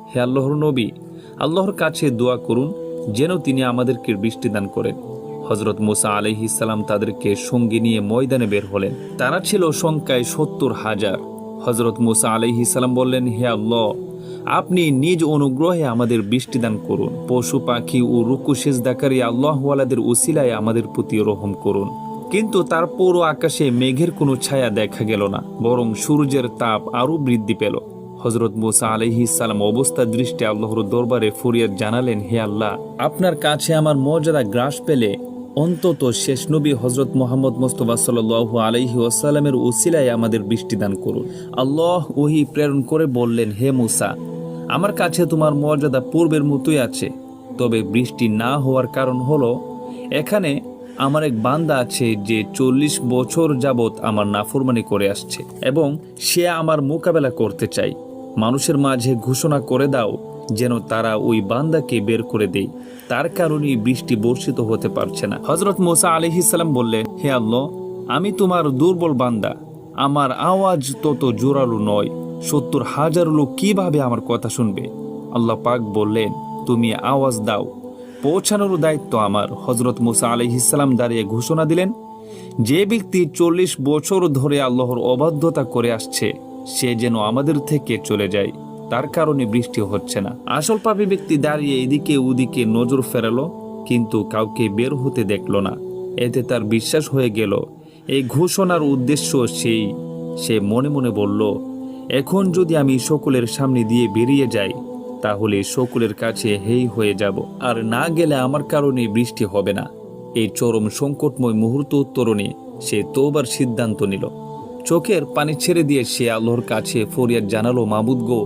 হে আল্লাহর নবী, আল্লাহর কাছে দোয়া করুন যেন তিনি আমাদেরকে বৃষ্টি দান করেন। হযরত মুসা আলাইহিস সালাম তাদেরকে সঙ্গে নিয়ে ময়দানে বের হলেন। তারা ছিল সংখ্যায় 70,000। হযরত মুসা আলাইহিস সালাম বললেন, হে আল্লাহ, আপনি নিজ অনুগ্রহে আমাদের বৃষ্টি দান করুন। পশু পাখি ও রুকু সিজদাকারী আল্লাহওয়ালাদের উসিলায় আমাদের প্রতি রহম করুন। কিন্তু তারপরও আকাশে মেঘের কোনো ছায়া দেখা গেল না, বরং সূর্যের তাপ আরো বৃদ্ধি পেল। হযরত মুসা আলাইহিস সালাম অবস্থা দৃষ্টে আল্লাহর দরবারে ফরিয়াদ জানালেন, হে আল্লাহ, আপনার কাছে আমার মর্যাদা গ্রাস পেলে অন্তত শেষ নবী হযরত মুহাম্মদ মুস্তাফা সাল্লাল্লাহু আলাইহি ওয়াসাল্লামের উসিলায় আমাদের বৃষ্টি দান করুন। আল্লাহ ওহী প্রেরণ করে বললেন, হে মুসা, আমার কাছে তোমার মর্যাদা পূর্বের মতোই আছে, তবে বৃষ্টি না হওয়ার কারণ হলো এখানে আমার এক বান্দা আছে যে 40 বছর যাবৎ আমার নাফরমানি করে আসছে এবং সে আমার মোকাবেলা করতে চায়। মানুষের মাঝে ঘোষণা করে দাও যেন তারা ওই বান্দাকে বের করে দেয়, তার কারণেই বৃষ্টি বর্ষিত হতে পারছে না। হযরত মুসা আলাইহিস সালাম বললেন, হে আল্লাহ, আমি তোমার দুর্বল বান্দা, আমার আওয়াজ তত জোরালো নয়, 70,000 লোক কিভাবে আমার কথা শুনবে? আল্লাহ পাক বললেন, তুমি আওয়াজ দাও, পৌঁছানোর দায়িত্ব আমার। হযরত মুসা আলাইহিস সালাম দাঁড়িয়ে ঘোষণা দিলেন, যে ব্যক্তি 40 বছর ধরে আল্লাহর অবাধ্যতা করে আসছে সে যেন আমাদের থেকে চলে যায়, তার কারণে বৃষ্টি হচ্ছে না। আসল পাপী ব্যক্তি দাঁড়িয়ে এদিকে ওদিকে নজর ফেরালো, কিন্তু কাউকে বের হতে দেখল না। এতে তার বিশ্বাস হয়ে গেল এই ঘোষণার উদ্দেশ্য সেই। সে মনে মনে বলল, এখন যদি আমি সকলের সামনে দিয়ে বেরিয়ে যাই তাহলে সকলের কাছে হেই হয়ে যাব, আর না গেলে আমার কারণে বৃষ্টি হবে না। এই চরম সংকটময় মুহূর্ত উত্তরণে সে তওবার সিদ্ধান্ত নিল। চোখের পানি ছেড়ে দিয়ে সে আল্লাহর কাছে ফরিয়াদ জানালো, মাবুদ গো,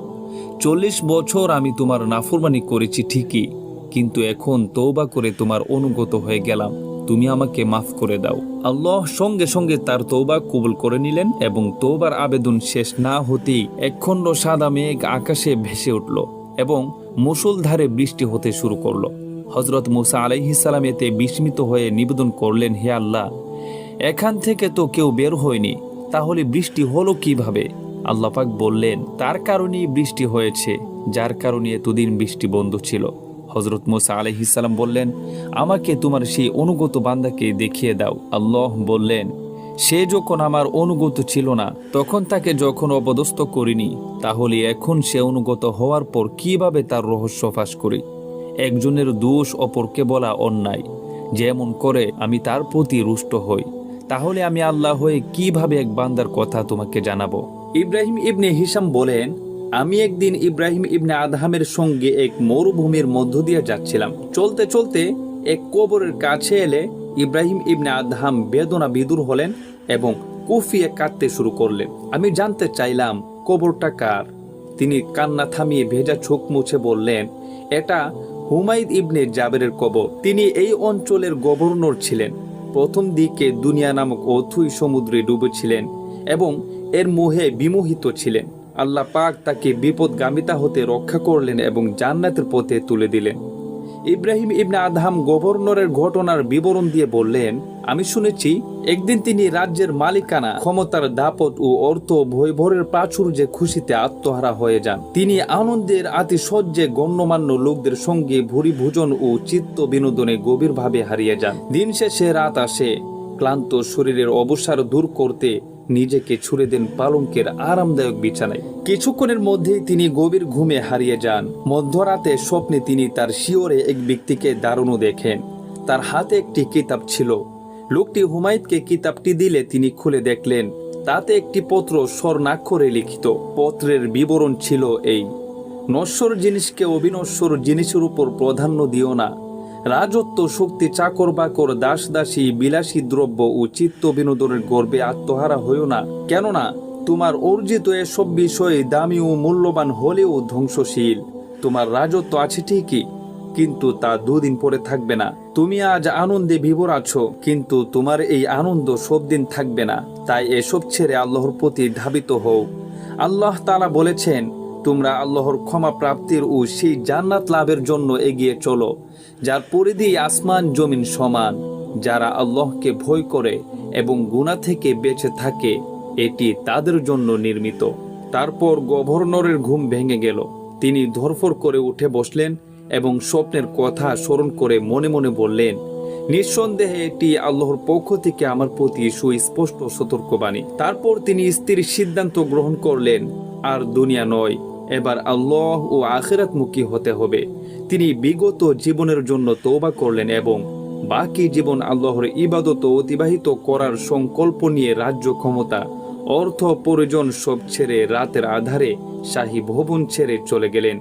40 বছর আমি তোমার নাফরমানি করেছি ঠিকই, কিন্তু এখন তওবা করে তোমার অনুগত হয়ে গেলাম, তুমি আমাকে মাফ করে দাও। আল্লাহ সঙ্গে সঙ্গে তার তওবা কবুল করে নিলেন এবং তওবার আবেদন শেষ না হতেই একখণ্ড সাদা মেঘ আকাশে ভেসে উঠল এবং মুষলধারে বৃষ্টি হতে শুরু করলো। হজরত মুসা আলাইহিস সালাম এতে বিস্মিত হয়ে নিবেদন করলেন, হে আল্লাহ, এখান থেকে তো কেউ বের হয়নি, তাহলে বৃষ্টি হলো কিভাবে? আল্লাহ পাক বললেন, তার কারণেই বৃষ্টি হয়েছে, যার কারণে এতদিন বৃষ্টি বন্ধ ছিল। হজরত মুসা আলাইহিস সালাম বললেন, আমাকে তোমার সেই অনুগত বান্দাকে দেখিয়ে দাও। আল্লাহ বললেন, সে যখন আমার অনুগত ছিল না, তখন তাকে যখন অপদস্থ করিনি, তাহলে এখন সে অনুগত হওয়ার পর কিভাবে তার রহস্য ফাঁস করি? একজনের দোষ অপরকে বলা অন্যায়। যেমন করে আমি তার প্রতি রুষ্ট হই, তাহলে আমি আল্লাহ হয়ে কিভাবে এক বান্দার কথা তোমাকে জানাবো? ইব্রাহিম ইবনে হিশাম বলেন, আমি একদিন ইব্রাহিম ইবনে আদহামের সঙ্গে এক মরুভূমির মধ্য দিয়ে যাচ্ছিলাম। চলতে চলতে এক কবরের কাছে এলে ইব্রাহিম ইবনে আদহাম বেদনা বিদুর হলেন এবং কুফিয়ে কাঁদতে শুরু করলেন। আমি জানতে চাইলাম, কবরটা কার? তিনি কান্না থামিয়ে ভেজা চোখ মুছে বললেন, এটা হুমায়দ ইবনে জাবেরের কবর। তিনি এই অঞ্চলের গভর্নর ছিলেন। প্রথম দিকে দুনিয়া নামক অথৈ সমুদ্রে ডুবেছিলেন এবং এর মোহে বিমোহিত ছিলেন। আল্লাহ পাক তাকে বিপদগামিতা হতে রক্ষা করলেন এবং জান্নাতের পথে তুলে দিলেন। ইব্রাহিম ইবনে আদহাম গভর্নরের ঘটনার বিবরণ দিয়ে বললেন, আমি শুনেছি একদিন তিনি রাজ্যের মালিকানা, ক্ষমতার দাপট ও অর্থ বৈভবের প্রাচুর্যে খুশিতে আত্মহারা হয়ে যান। তিনি আনন্দের আতিশয্যে গণ্যমান্য লোকদের সঙ্গে ভুরি ভোজন ও চিত্ত বিনোদনে গভীরভাবে হারিয়ে যান। দিন শেষে রাত আসে। ক্লান্ত শরীরের অবসাদ দূর করতে নিজেকে ছুড়ে দেন পালঙ্কের আরামদায়ক বিছানায়। কিছুক্ষণের মধ্যেই তিনি গভীর ঘুমে হারিয়ে যান। মধ্যরাতে স্বপ্নে তিনি তার শিয়রে এক ব্যক্তিকে দাঁড়ানো দেখেন। তার হাতে একটি কিতাব ছিল। লোকটি হুমায়দকে কিতাবটি দিলে তিনি খুলে দেখলেন, তাতে একটি পত্র স্বর্ণাক্ষরে লিখিত। পত্রের বিবরণ ছিল এই: নশ্বর জিনিসকে অবিনশ্বর জিনিসের উপর প্রাধান্য দিও না। রাজত্ব, শক্তি, চাকর বাকর, দাস দাসী, বিলাসী দ্রব্য ও চিত্ত বিনোদনের গর্বে আত্মহারা হইও না। কেননা তোমার অর্জিত এসব বিষয়ে দামি ও মূল্যবান হলেও ধ্বংসশীল। তোমার রাজত্ব আছে ঠিকই, কিন্তু তা দুদিন পরে থাকবে না। তুমি আজ আনন্দে বিভোর আছো, কিন্তু তোমার এই আনন্দ সব দিন থাকবে না। তাই এসব ছেড়ে আল্লাহর প্রতি ধাবিত হও। আল্লাহ তাআলা বলেছেন, তোমরা আল্লাহর ক্ষমা প্রাপ্তির ও সেই জান্নাত লাভের জন্য এগিয়ে চলো, যার পরিধি আসমান জমিন সমান। যারা আল্লাহকে ভয় করে এবং গুনাহ থেকে বেঁচে থাকে, এটি তাদের জন্য নির্মিত। তারপর গভর্নরের ঘুম ভেঙে গেল। তিনি ধরফর করে উঠে বসলেন এবং স্বপ্নের কথা স্মরণ করে মনে মনে বললেন, নিঃসন্দেহে এটি আল্লাহর পক্ষ থেকে আমার প্রতি সুস্পষ্ট সতর্কবাণী। তারপর তিনি স্থির সিদ্ধান্ত গ্রহণ করলেন, আর দুনিয়া নয়, এবার আল্লাহ ও আখিরাতমুখী হতে হবে। তিনি বিগত জীবনের জন্য তওবা করলেন এবং বাকি জীবন আল্লাহর ইবাদত অতিবাহিত করার সংকল্প নিয়ে রাজ্য, ক্ষমতা, অর্থ, পরিজন সব ছেড়ে রাতের আধারে শাহী ভবন ছেড়ে চলে গেলেন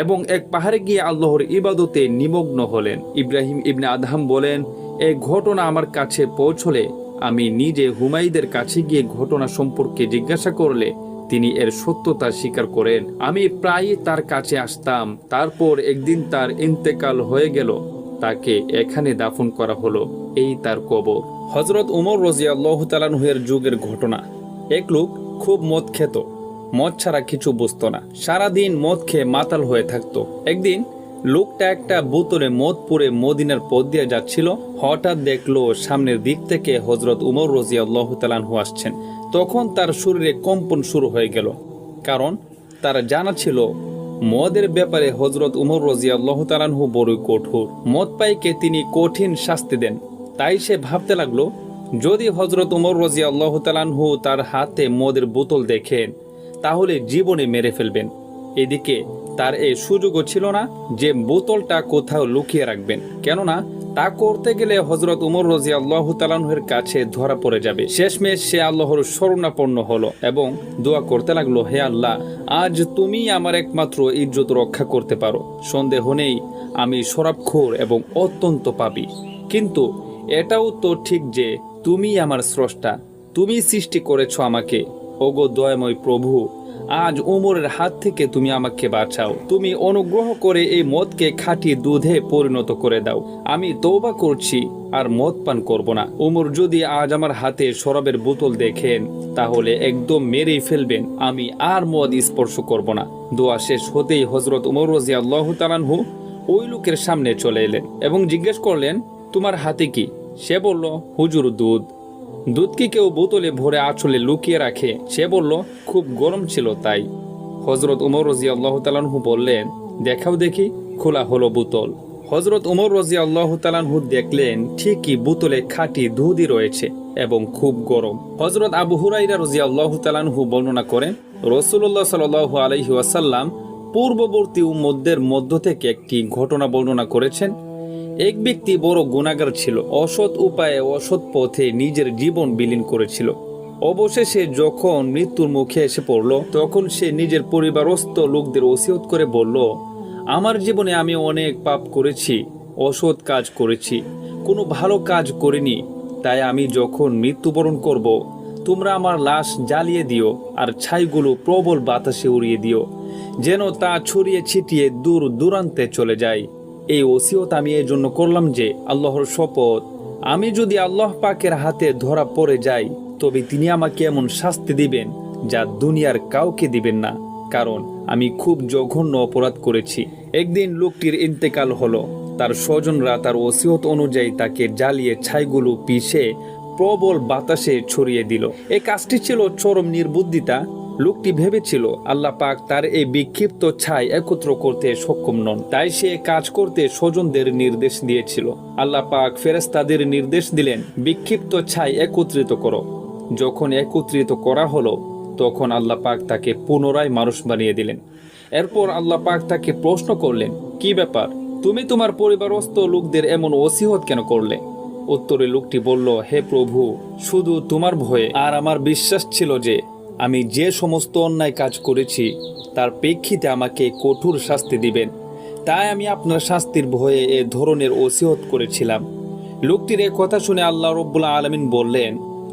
এবং এক পাহাড়ে গিয়ে আল্লাহর ইবাদতে নিমগ্ন হলেন। ইব্রাহিম ইবনে আদহাম বলেন, এই ঘটনা আমার কাছে পৌঁছলে আমি নিজে হুমায়দের কাছে গিয়ে ঘটনা সম্পর্কে জিজ্ঞাসা করলে তিনি এর সত্যতা স্বীকার করেন। আমি প্রায়ই তার কাছে আসতাম। তারপর একদিন তার ইন্তেকাল হয়ে গেল। তাকে এখানে দাফন করা হলো। এই তার কবর। হযরত ওমর রাদিয়াল্লাহু তাআলা আনহু-এর যুগের ঘটনা। এক লোক খুব মদ খেত। মদ ছাড়া কিছু বুঝতো না। সারাদিন মদ খেয়ে মাতাল হয়ে থাকতো। একদিন লোকটা একটা বোতলে মদ পুরে মদিনার পথ দিয়ে যাচ্ছিল। হঠাৎ দেখলো সামনের দিক থেকে হযরত ওমর রাদিয়াল্লাহু তাআলা আনহু আসছেন। তখন তার শরীরে কম্পন শুরু হয়ে গেল, কারণ তার জানা ছিল মদের ব্যাপারে হযরত ওমর রাদিয়াল্লাহু তাআলা আনহু বড়ই কঠোর। মদ পাইকে তিনি কঠিন শাস্তি দেন। তাই সে ভাবতে লাগলো, যদি হযরত ওমর রাদিয়াল্লাহু তাআলা আনহু তার হাতে মদের বোতল দেখেন, তাহলে জীবনে মেরে ফেলবেন। এদিকে তার এই সুযোগও ছিল না যে বোতলটা কোথাও লুকিয়ে রাখবেন, কেননা তা করতে গেলে হযরত ওমর রাদিয়াল্লাহু তাআলা আনহুর কাছে ধরা পড়ে যাবে। শেষমেশ সে আল্লাহর শরণাপন্ন হলো এবং দোয়া করতে লাগলো, হে আল্লাহ, আজ তুমি আমার একমাত্র ইজ্জত রক্ষা করতে পারো। সন্দেহ নেই আমি শরাবখোর এবং অত্যন্ত পাপী, কিন্তু এটাও তো ঠিক যে তুমি আমার স্রষ্টা, তুমি সৃষ্টি করেছ আমাকে। ওগো দয়াময় প্রভু, আজ ওমরের হাত থেকে তুমি আমাকে বাঁচাও। তুমি অনুগ্রহ করে এই মদকে খাঁটি দুধে পরিণত করে দাও। আমি তওবা করছি, আর মদ পান করব না। ওমর যদি আজ আমার হাতে শরাবের বোতল দেখেন, তাহলে একদম মেরেই ফেলবেন। আমি আর মদ স্পর্শ করব না। দোয়া শেষ হতেই হযরত ওমর রাদিয়াল্লাহু তাআলা আনহু ওই লোকের সামনে চলে এলেন এবং জিজ্ঞেস করলেন, তোমার হাতে কি? সে বলল, হুজুর, দুধ। দুধ কি কেউ বোতলে ভরে আঁচলে লুকিয়ে রাখে? সে বলল, খুব গরম ছিল তাই। হযরত উমর রাদিয়াল্লাহু তাআলা আনহু বললেন, দেখাও দেখি। খোলা হলো বোতল। হযরত উমর রাদিয়াল্লাহু তাআলা আনহু দেখলেন ঠিকই বোতলে খাঁটি দুধই রয়েছে এবং খুব গরম। হযরত আবু হুরায়রা রাদিয়াল্লাহু তাআলা আনহু বর্ণনা করেন, রাসূলুল্লাহ সাল্লাল্লাহু আলাইহি ওয়াসাল্লাম পূর্ববর্তী উম্মতদের মধ্য থেকে একটি ঘটনা বর্ণনা করেছেন। এক ব্যক্তি বড় গুনাহগার ছিল, অসৎ উপায়ে অসৎ পথে নিজের জীবন বিলীন করেছিল। অবশেষে যখন মৃত্যুর মুখে এসে পড়ল, তখন সে নিজের পরিবারস্থ লোকদের ওসিয়ত করে বলল, আমার জীবনে আমি অনেক পাপ করেছি, অসৎ কাজ করেছি, কোনো ভালো কাজ করিনি। তাই আমি যখন মৃত্যুবরণ করব, তোমরা আমার লাশ জ্বালিয়ে দিও আর ছাইগুলো প্রবল বাতাসে উড়িয়ে দিও, যেন তা ছড়িয়ে ছিটিয়ে দূর দূরান্তে চলে যায়। এই ওসিয়ত আমি এই জন্য করলাম যে, আল্লাহর শপথ, আমি যদি আল্লাহ পাকের হাতে ধরা পড়ে যাই, তবে তিনি আমাকে এমন শাস্তি দিবেন যা দুনিয়ার কাউকে দিবেন না, কারণ আমি খুব জঘন্য অপরাধ করেছি। একদিন লোকটির ইন্তেকাল হলো। তার স্বজনরা তার ওসিয়ত অনুযায়ী তাকে জ্বালিয়ে ছাইগুলো পিষে প্রবল বাতাসে ছড়িয়ে দিল। এই কাজটি ছিল চরম নির্বুদ্ধিতা। লোকটি ভেবেছিল আল্লাহ পাক তার এই বিক্ষিপ্ত ছাই একত্র করতে সক্ষম নন, তাই সে কাজ করতে স্বজনদের নির্দেশ দিয়েছিল। আল্লাহ পাক ফেরেশতাদের নির্দেশ দিলেন, বিক্ষিপ্ত ছাই একত্রিত করো। যখন একত্রিত করা হলো, তখন আল্লাহ পাক তাকে পুনরায় মানুষ বানিয়ে দিলেন। এরপর আল্লাহ পাক তাকে প্রশ্ন করলেন, কি ব্যাপার, তুমি তোমার পরিবারস্থ লোকদের এমন ওসিয়ত কেন করলে? উত্তরে লোকটি বলল, হে প্রভু, শুধু তোমার ভয়ে আর আমার বিশ্বাস ছিল যে আমি যে সমস্ত অন্যায় কাজ করেছি তার প্রেক্ষিতে আমাকে কঠোর শাস্তি দিবেন, তাই আমি আপনার শাস্তির ভয়ে এ ধরনের ওসিয়ত করেছিলাম। লোকটির এই কথা শুনে আল্লাহ রাব্বুল আলামিন বললেন,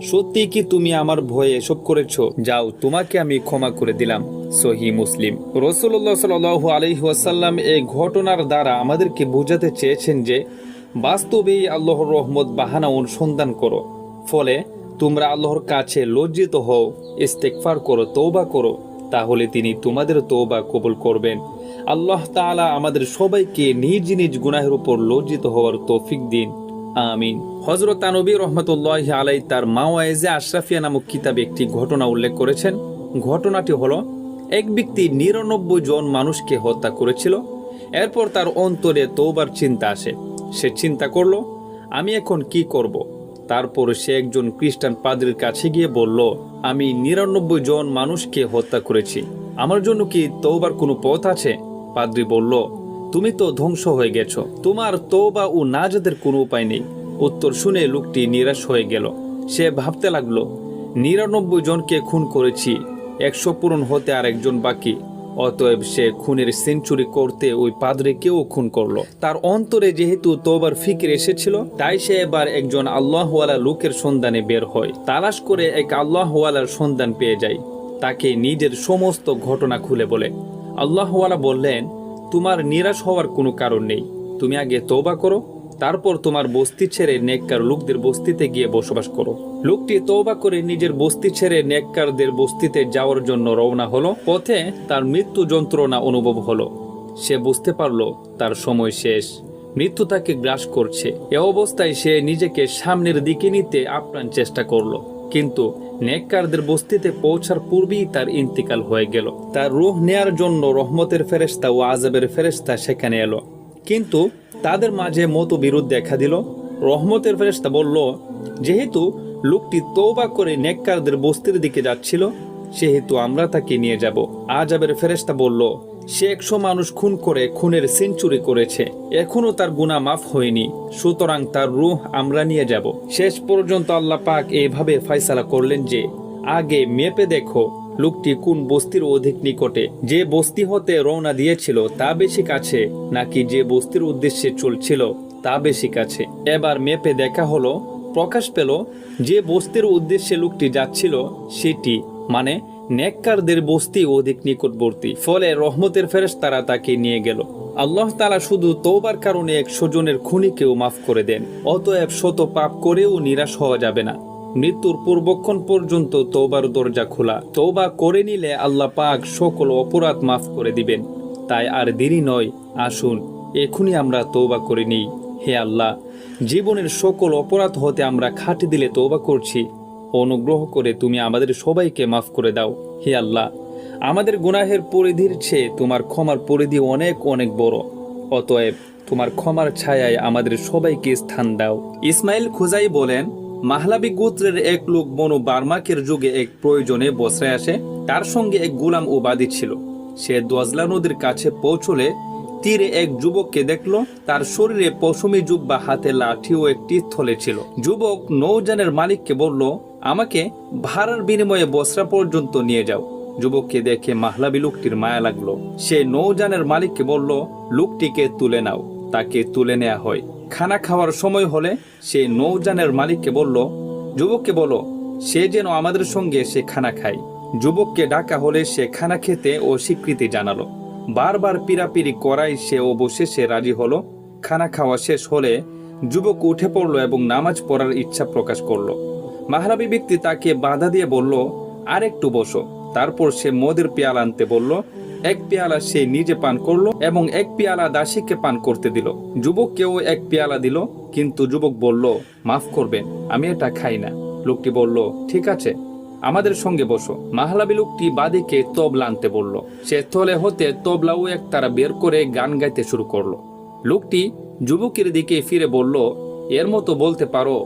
সত্যি কি তুমি আমার ভয়ে এসব করেছো? যাও, তোমাকে আমি ক্ষমা করে দিলাম। সহিহ মুসলিম। রাসূলুল্লাহ সাল্লাল্লাহু আলাইহি ওয়াসাল্লাম এই ঘটনার দ্বারা আমাদেরকে বোঝাতে চেয়েছেন যে বাস্তবেই আল্লাহর রহমত বাহানা অনুসন্ধান করো, ফলে তোমরা আল্লাহর কাছে লজ্জিত হও, ইস্তেগফার করো, তওবা করো, তাহলে তিনি তোমাদের তওবা কবুল করবেন। আল্লাহ তাআলা আমাদের সবাইকে নিজ নিজ গুনাহের উপর লজ্জিত হওয়ার তৌফিক দিন, আমিন। হযরত তানবী রহমাতুল্লাহি আলাইহি তার মাওয়াইজে আশরাফিয়া নামক কিতাবে একটি ঘটনা উল্লেখ করেছেন। ঘটনাটি হলো, এক ব্যক্তি ৯৯ জন মানুষকে হত্যা করেছিল। এরপর তার অন্তরে তওবার চিন্তা আসে। সে চিন্তা করলো, আমি এখন কি করব? তারপর সে একজন খ্রিস্টান পাদ্রীর কাছে গিয়ে বলল, আমি ৯৯ জন মানুষকে হত্যা করেছি, আমার জন্য কি তওবার কোনো পথ আছে? পাদ্রী বলল, তুমি তো ধ্বংস হয়ে গেছো, তোমার তওবা ও নাজাতের কোনো উপায় নেই। উত্তর শুনে লোকটি নিরাশ হয়ে গেল। সে ভাবতে লাগলো, ৯৯ জনকে খুন করেছি, ১০০ পূরণ হতে আর একজন বাকি। অতএব সে খুনের সেঞ্চুরি করতে ওই পাদ্রীকেও খুন করলো। তার অন্তরে যেহেতু তওবার ফিকির এসেছিল, তাই সে এবার একজন আল্লাহওয়ালা লোকের সন্ধানে বের হয়। তালাশ করে এক আল্লাহওয়ালার সন্ধান পেয়ে যায়। তাকে নিজের সমস্ত ঘটনা খুলে বলে। আল্লাহওয়ালা বললেন, তোমার নিরাশ হওয়ার কোনো কারণ নেই, তুমি আগে তওবা করো, তারপর তোমার বস্তি ছেড়ে নেককার লোকদের বস্তিতে গিয়ে বসবাস করো। লোকটি তওবা করে নিজের বস্তি ছেড়ে নেককারদের বস্তিতে যাওয়ার জন্য রওনা হলো। পথে তার মৃত্যু যন্ত্রণা অনুভব হলো। সে বুঝতে পারল তার সময় শেষ, মৃত্যু তাকে গ্রাস করছে। এ অবস্থায় সে নিজেকে সামনের দিকে নিতে আপ্রাণ চেষ্টা করলো, কিন্তু নেককারদের বস্তিতে পৌঁছার পূর্বেই তার ইন্তিকাল হয়ে গেল। তার রূহ নেয়ার জন্য রহমতের ফেরেশতা ও আযাবের ফেরেশতা সেখানে এলো, কিন্তু তাদের মাঝে মতবিরোধ দেখা দিল। রহমতের ফেরেশতা বলল, যেহেতু লোকটি তওবা করে নেককারদের বস্তির দিকে যাচ্ছিল, সেহেতু আমরা তাকে নিয়ে যাব। আযাবের ফেরেশতা বলল, সে ১০০ মানুষ খুন করে খুনের সেঞ্চুরি করেছে, এখনো তার গুনাহ মাফ হয়নি, সুতরাং তার রূহ আমরা নিয়ে যাব। শেষ পর্যন্ত আল্লাহ পাক এইভাবে ফয়সালা করলেন যে, আগে মেপে দেখো লোকটি কোন বস্তির অধিক নিকটে, যে বস্তি হতে রওনা দিয়েছিল তা বেশি কাছে, নাকি যে বস্তির উদ্দেশ্যে চলছিল তা বেশি কাছে। এবার মেপে দেখা হলো, প্রকাশ পেল যে বস্তির উদ্দেশ্যে লোকটি যাচ্ছিল সেটি, মানে নেককারদের বস্তি অধিক নিকটবর্তী। ফলে রহমতের ফেরেশতারা তাকে নিয়ে গেল। আল্লাহ তাআলা শুধু তওবার কারণে ১০০ জনের খুনিকেও মাফ করে দেন। অতএব শত পাপ করেও নিরাশ হওয়া যাবে না। মৃত্যুর পূর্বক্ষণ পর্যন্ত তওবার দরজা খোলা। তওবা করে নিলে আল্লাহ পাক সকল অপরাধ মাফ করে দিবেন। তাই আর দেরি নয়, আসুন এখনই আমরা তওবা করে নিই। হে আল্লাহ, জীবনের সকল অপরাধ হতে আমরা খাঁটি দিলে তওবা করছি। অনুগ্রহ করে তুমি আমাদের সবাইকে মাফ করে দাও। হে আল্লাহ, আমাদের গুনাহের পরিধির চেয়ে তোমার ক্ষমার পরিধি অনেক অনেক বড়। অতএব তোমার ক্ষমার ছায়ায় আমাদের সবাইকে স্থান দাও। ইসমাইল খুজাই বলেন, মাহলাবি গোত্রের এক লোক বনু বার্মাকের যুগে এক প্রয়োজনে বসরায় আসে। তার সঙ্গে এক গোলাম ও বাদী ছিল। সে দজলা নদীর কাছে পৌঁছলে তীরে এক যুবককে দেখল। তার শরীরে পশমি জুব্বা, হাতে লাঠি ও একটি থলে ছিল। যুবক নৌযানের মালিককে বলল, আমাকে ভাড়ার বিনিময়ে বসরা পর্যন্ত নিয়ে যাও। যুবককে দেখে মাহলাবি লোকটির মায়া লাগলো। সে নৌযানের মালিককে বলল, লোকটিকে তুলে নাও। তাকে তুলে নেওয়া হয়। খানা খাওয়ার সময় হলে সে নৌযানের মালিককে বলল, যুবককে বলো সে যেন আমাদের সঙ্গে সে খানা খায়। যুবককে ডাকা হলে সে খানা খেতে ও স্বীকৃতি জানালো। বারবার পিরাপিরি করায় সে অবশেষে রাজি হলো। খানা খাওয়া শেষ হলে যুবক উঠে পড়ল এবং নামাজ পড়ার ইচ্ছা প্রকাশ করলো। মাহলাবি ব্যক্তি তাকে বাধা দিয়ে বলল, আর একটু বসো। তারপর সে মদের পেয়ালা আনতে বলল। এক পেয়ালা সে নিজে পান করলো এবং এক পেয়ালা দাসীকে পান করতে দিল। যুবককেও এক পেয়ালা দিল, কিন্তু যুবক বলল, মাফ করবেন, আমি এটা খাই না। লোকটি বলল, ঠিক আছে, আমাদের সঙ্গে বসো। মাহলাবি লোকটি বাদীকে তবলা আনতে বলল। সে থলে হতে তবলা ও একতারা বের করে গান গাইতে শুরু করলো। লোকটি যুবকের দিকে ফিরে বলল, এর মতো বলতে পারো?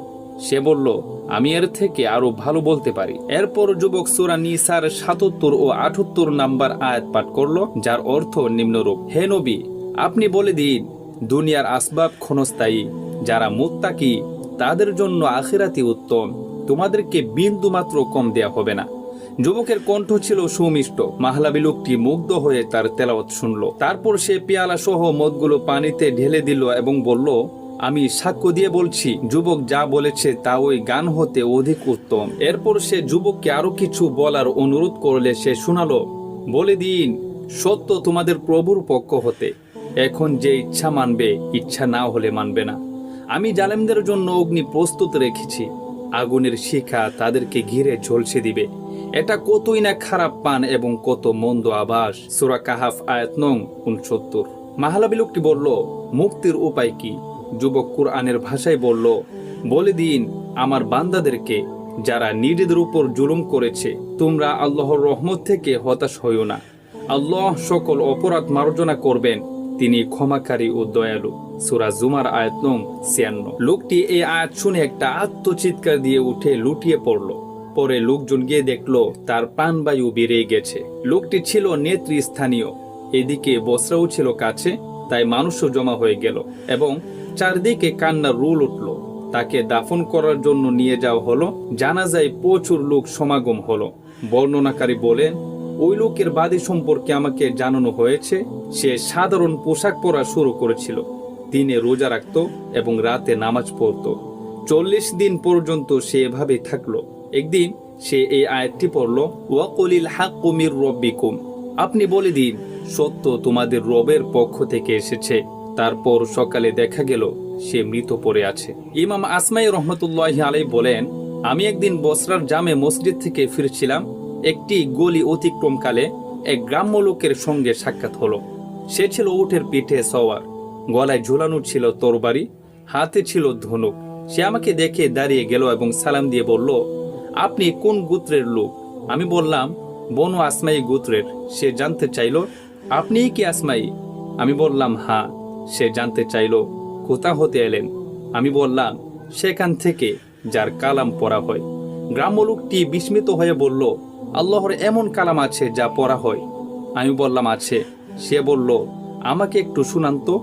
সে বলল, আমি এর থেকে আরো ভালো বলতে পারি। এরপর যুবক সূরা নিসার ৭৭ ও ৭৮ নাম্বার আয়াত পাঠ করলো, যার অর্থ নিম্নরূপ, হে নবী, আপনি বলে দিন, দুনিয়ার আসবাব ক্ষণস্থায়ী। যারা মুত্তাকি তাদের জন্য আখিরাতি উত্তম। তোমাদেরকে বিন্দু মাত্র কম দেয়া হবে না। যুবকের কণ্ঠ ছিল সুমিষ্ট। মাহলাবি লোকটি মুগ্ধ হয়ে তার তেলাওয়াত শুনল। তারপর সে পেয়ালা সহ মদগুলো পানিতে ঢেলে দিল এবং বলল, আমি সাক্ষ্য দিয়ে বলছি, যুবক যা বলেছে তা ওই গান হতে অধিক উত্তম। এরপর সে যুবককে আরো কিছু বলার অনুরোধ করলে সে শোনালো, বলে দিন, সত্য তোমাদের প্রভুর পক্ষ হতে। এখন যে ইচ্ছা মানবে, ইচ্ছা না হলে মানবে না। আমি জালেমদের জন্য অগ্নি প্রস্তুত রেখেছি। আগুনের শিখা তাদেরকে ঘিরে ঝলসে দিবে। এটা কতই না খারাপ পান এবং কত মন্দ আভাস। সূরা কাহাফ আয়াত নং ৬৯। মাহলাবি লোকটি বলল, মুক্তির উপায় কি? যুবক কুরআনের ভাষায় বলল, বলে দিন আমার বান্দাদেরকে, যারা নিজেদের উপর জুলুম করেছে, তোমরা আল্লাহর রহমত থেকে হতাশ হইও না। আল্লাহ সকল অপরাধ মার্জনা করবেন, তিনি ক্ষমাকারী ও দয়ালু। সূরা জুমার আয়াত নং ৫৬। লোকটি এই আয়াত শুনে একটা আত্মচিৎকার দিয়ে উঠে লুটিয়ে পড়ল। পরে লোকজন গিয়ে দেখলো তার প্রাণবায়ু বেরিয়ে গেছে। লোকটি ছিল নেতৃস্থানীয়। এদিকে বসরাও ছিল কাছে, তাই মানুষও জমা হয়ে গেল এবং চারদিকে কান্নার রোল উঠল। তাকে দাফন করার জন্য নিয়ে যাওয়া হলো। জানাজায় প্রচুর লোক সমাগম হলো। বর্ণনাকারী বলেন, ওই লোকের বাদী সম্পর্কে আমাকে জানানো হয়েছে, সে সাধারণ পোশাক পরা শুরু করেছিল। দিনে রোজা রাখত এবং রাতে নামাজ পড়ত। ৪০ দিন পর্যন্ত সে এভাবেই থাকলো। একদিন সে এই আয়াতটি পড়ল, ওয়াকুলিল হাক্কু মির রব্বিকুম, আপনি বলে দিন, সত্য তোমাদের রবের পক্ষ থেকে এসেছে। তারপর সকালে দেখা গেল সে মৃত পড়ে আছে। ইমাম আসমাই রহমতুল্লাহি আলাইহি বলেন, আমি একদিন বসরার জামে মসজিদ থেকে ফিরছিলাম। একটি গলি অতিক্রমকালে এক গ্রাম্য লোকের সঙ্গে সাক্ষাৎ হলো। সে ছিল উটের পিঠে সওয়ার, গলায় ঝুলানো ছিল তরবারি, হাতে ছিল ধনুক। সে আমাকে দেখে দাঁড়িয়ে গেল এবং সালাম দিয়ে বলল, আপনি কোন গোত্রের লোক? আমি বললাম, বনু আসমাই গোত্রের। সে জানতে চাইল, আপনিই কি আসমাই? আমি বললাম, হ্যাঁ। সে জানতে চাইল, কোথা হতে এলেন? আমি বললাম, সেখান থেকে যার কালাম পড়া হয়। গ্রাম্য লোকটি বিস্মিত হয়ে বলল, আল্লাহর এমন কালাম আছে যা পড়া হয়? আমি বললাম, আছে। সে বলল, আমাকে একটু শুনান তো।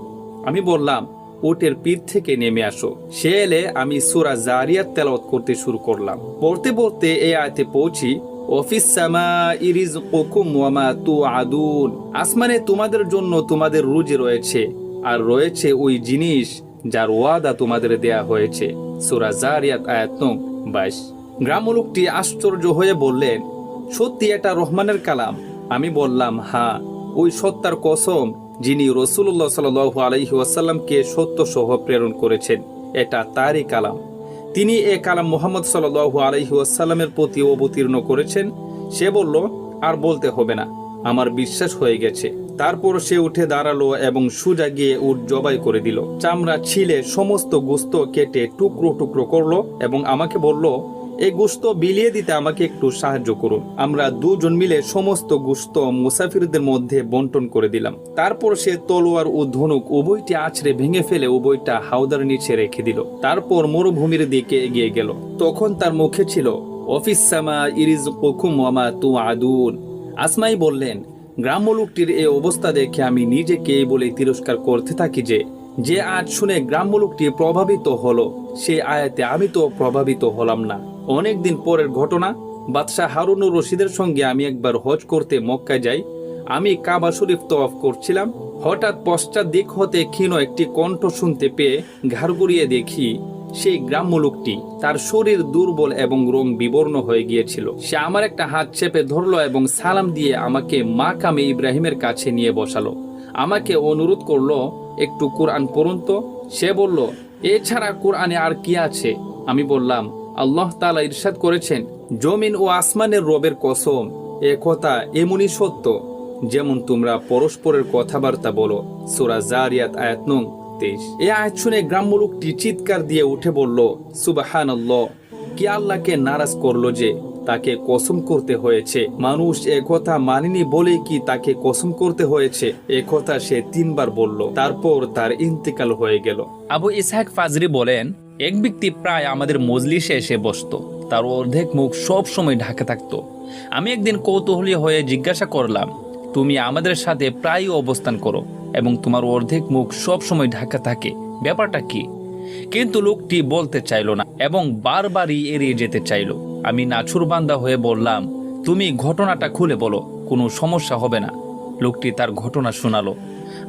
আমি বললাম, উটের পিঠ থেকে নেমে আসো। সে এলে আমি সূরা জারিয়াত তেলাওয়াত করতে শুরু করলাম। পড়তে পড়তে এই আয়াতে পৌঁছি, ওয়াফিস সামাই রিজকুকুম ওয়া মা তুআদুন, আসমানে তোমাদের জন্য তোমাদের রুজি রয়েছে আর রয়েছে ওই জিনিস যার ওয়াদা তোমাদের দেয়া হয়েছে। সূরা জারিয়াত আয়াত নং ২২। গ্রাম্য লোকটি আশ্চর্য হয়ে বললেন, সত্যি এটা রহমানের কালাম? আমি বললাম, হ্যাঁ, ওই সত্তার কসম যিনি রাসূলুল্লাহ সাল্লাল্লাহু আলাইহি ওয়াসাল্লামকে সত্য সহ প্রেরণ করেছেন, এটা তারই কালাম। তিনি এ কালাম মুহাম্মদ সাল্লাল্লাহু আলাইহি ওয়াসাল্লামের প্রতি অবতীর্ণ করেছেন। সে বলল, আর বলতে হবে না, আমার বিশ্বাস হয়ে গেছে। তারপর সে উঠে দাঁড়ালো এবং সোজা গিয়ে উট জবাই করে দিল, চামড়া ছিলে সমস্ত গোস্ত কেটে টুকরো টুকরো করলো এবং আমাকে বলল, এই গোস্ত বিলিয়ে দিতে আমাকে একটু সাহায্য করুন। আমরা দুজন মিলে সমস্ত গোস্ত মুসাফিরদের মধ্যে বন্টন করে দিলাম। তারপর সে তলোয়ার ও ধনুক উভয়টি আছড়ে ভেঙে ফেলে উভয়টা হাওদার নিচে রেখে দিল। তারপর মরুভূমির দিকে এগিয়ে গেল। তখন তার মুখে ছিল, অফিস সামা ইরিজকুকুম ওয়া মা তুআদুন। আসমাই বললেন, গ্রাম্য লোকটির এই অবস্থা দেখে আমি নিজেকে এই বলে তিরস্কার করতে থাকি যে আয়াত শুনে গ্রাম্য লোকটি প্রভাবিত হলো, সেই আয়াতে আমি তো প্রভাবিত হলাম না। অনেকদিন পরের ঘটনা, বাদশাহ হারুনুর রশিদের সঙ্গে আমি একবার হজ করতে মক্কায় যাই। আমি কাবা শরীফ তওয়াফ করছিলাম। হঠাৎ পশ্চাৎ দিক হতে ক্ষীণ একটি কণ্ঠ শুনতে পেয়ে ঘাড় ঘুরিয়ে দেখি সেই গ্রাম্য লোকটি, তার শরীর দুর্বল এবং রং বিবর্ণ হয়ে গিয়েছিল। সে আমার একটা হাত চেপে ধরলো এবং সালাম দিয়ে আমাকে মাকামে ইব্রাহিমের কাছে নিয়ে বসালো। আমাকে অনুরোধ করলো, একটু কোরআন পড়ুন তো। সে বলল, এছাড়া কোরআনে আর কি আছে? আমি বললাম, আল্লাহ তাআলা ইরশাদ করেছেন, জমিন ও আসমানের রবের কসম, এ কথা এমনই সত্য যেমন তোমরা পরস্পরের কথাবার্তা বলো। সূরা জারিয়াত আয়াত নং 23। এই আয়াত শুনে গ্রাম্য লোকটি চিৎকার দিয়ে উঠে বলল, সুবহানাল্লাহ, কি আল্লাহকে নারাজ করলো যে তাকে কসম করতে হয়েছে? মানুষ একথা মানেনি বলে কি তাকে কসম করতে হয়েছে? একথা সে 3 বার বলল। তারপর তার ইন্তেকাল হয়ে গেল। আবু ইসহাক ফাজরি বলেন, এক ব্যক্তি প্রায় আমাদের মজলিসে এসে বসতো। তার অর্ধেক মুখ সব সময় ঢাকা থাকতো। আমি একদিন কৌতূহলী হয়ে জিজ্ঞাসা করলাম, তুমি আমাদের সাথে প্রায় অবস্থান করো এবং তোমার অর্ধেক মুখ সব সময় ঢাকা থাকে, ব্যাপারটা কি? কিন্তু লোকটি বলতে চাইল না এবং বারবারই এড়িয়ে যেতে চাইল। আমি নাছুরবান্দা হয়ে বললাম, তুমি ঘটনাটা খুলে বলো, কোনো সমস্যা হবে না। লোকটি তার ঘটনা শোনালো।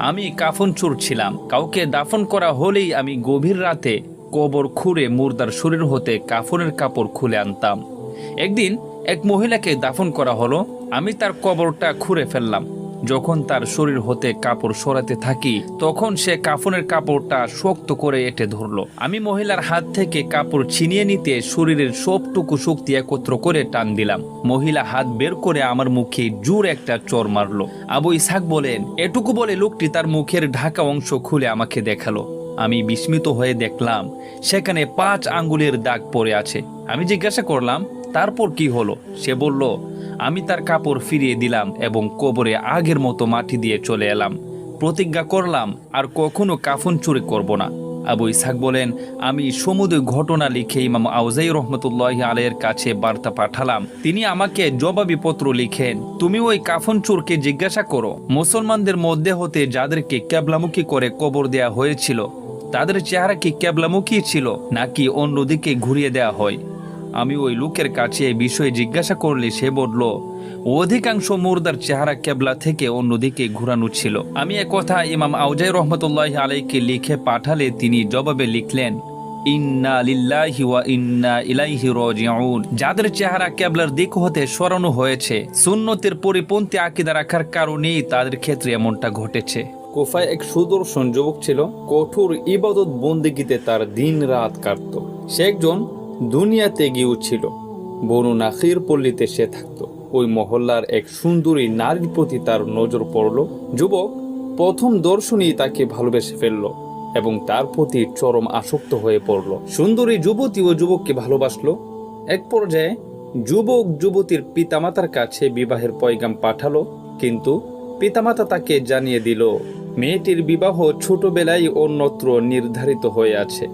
আমি কাফন ছিলাম। কাউকে দাফন করা হলেই আমি গভীর রাতে কবর খুঁড়ে মুর্দার শরীর হতে কাফনের কাপড় খুলে আনতাম। একদিন এক মহিলাকে দাফন করা হলো। আমি তার কবরটা খুঁড়ে ফেললাম। যখন তার শরীর হতে কাপড় সরাতে থাকি, তখন সে কাফনের কাপড়টা শক্ত করে এঁটে ধরলো। আমি মহিলার হাত থেকে কাপড় ছিনিয়ে নিতে শরীরের সবটুকু শক্তি একত্র করে টান দিলাম। মহিলা হাত বের করে আমার মুখে জোর একটা চর মারলো। আবু ইসহাক বলেন, এটুকু বলে লোকটি তার মুখের ঢাকা অংশ খুলে আমাকে দেখালো। আমি বিস্মিত হয়ে দেখলাম সেখানে 5 আঙ্গুলের দাগ পড়ে আছে। আমি জিজ্ঞাসা করলাম, তারপর কি হলো? সে বলল, আমি তার কাপড় ফিরিয়ে দিলাম এবং কবরে আগের মতো মাটি দিয়ে চলে এলাম। প্রতিজ্ঞা করলাম আর কখনো কাফন চুরি করব না। আবু ইসহাক বলেন, আমি সমুদ্র ঘটনা লিখে ইমাম আউজাই রহমতুল্লাহি আলাইহির কাছে বার্তা পাঠালাম। তিনি আমাকে জবাবি পত্র লিখেন, তুমি ওই কাফন চোরকে জিজ্ঞাসা করো, মুসলমানদের মধ্যে হতে যাদেরকে ক্যাবলামুখী করে কবর দেয়া হয়েছিল তাদের চেহারা কি ক্যাবলামুখী ছিল নাকি অন্যদিকে ঘুরিয়ে দেয়া হয়? আমি ওই লোকের কাছে এই বিষয়ে জিজ্ঞাসা করলে সে বলল, অধিকাংশ মুর্দার চেহারা কেবলা থেকে অন্যদিকে ঘুরানো ছিল। আমি একথা ইমাম আউজাই রহমতুল্লাহি আলাইহিকে লিখে পাঠালে তিনি জবাবে লিখলেন, ইন্না লিল্লাহি ওয়া ইন্না ইলাইহি রাজিউন। যাদের চেহারা কেবলার দিক হতে সরানো হয়েছে, সুন্নতের পরিপন্থী আকীদা রাখার কারণেই তাদের ক্ষেত্রে এমনটা ঘটেছে। কুফায় এক সুদর্শন যুবক ছিল। কঠোর ইবাদত বন্দেগীতে তার দিন রাত কাটত। সে একজন দুনিয়াতে গিয়েও ছিল। বনু নাখির পল্লীতে সে থাকত। ওই মহল্লার এক সুন্দরী নারীর প্রতি তার নজর পড়ল। যুবক প্রথম দর্শনেই তাকে ভালোবেসে ফেলল এবং তার প্রতি চরম আসক্ত হয়ে পড়ল। সুন্দরী যুবতী ও যুবককে ভালোবাসলো। এক পর্যায়ে যুবক যুবতীর পিতামাতার কাছে বিবাহের পয়গাম পাঠালো, কিন্তু পিতামাতা তাকে জানিয়ে দিল মেয়েটির বিবাহ ছোটবেলায় অন্যত্র নির্ধারিত হয়ে আছে।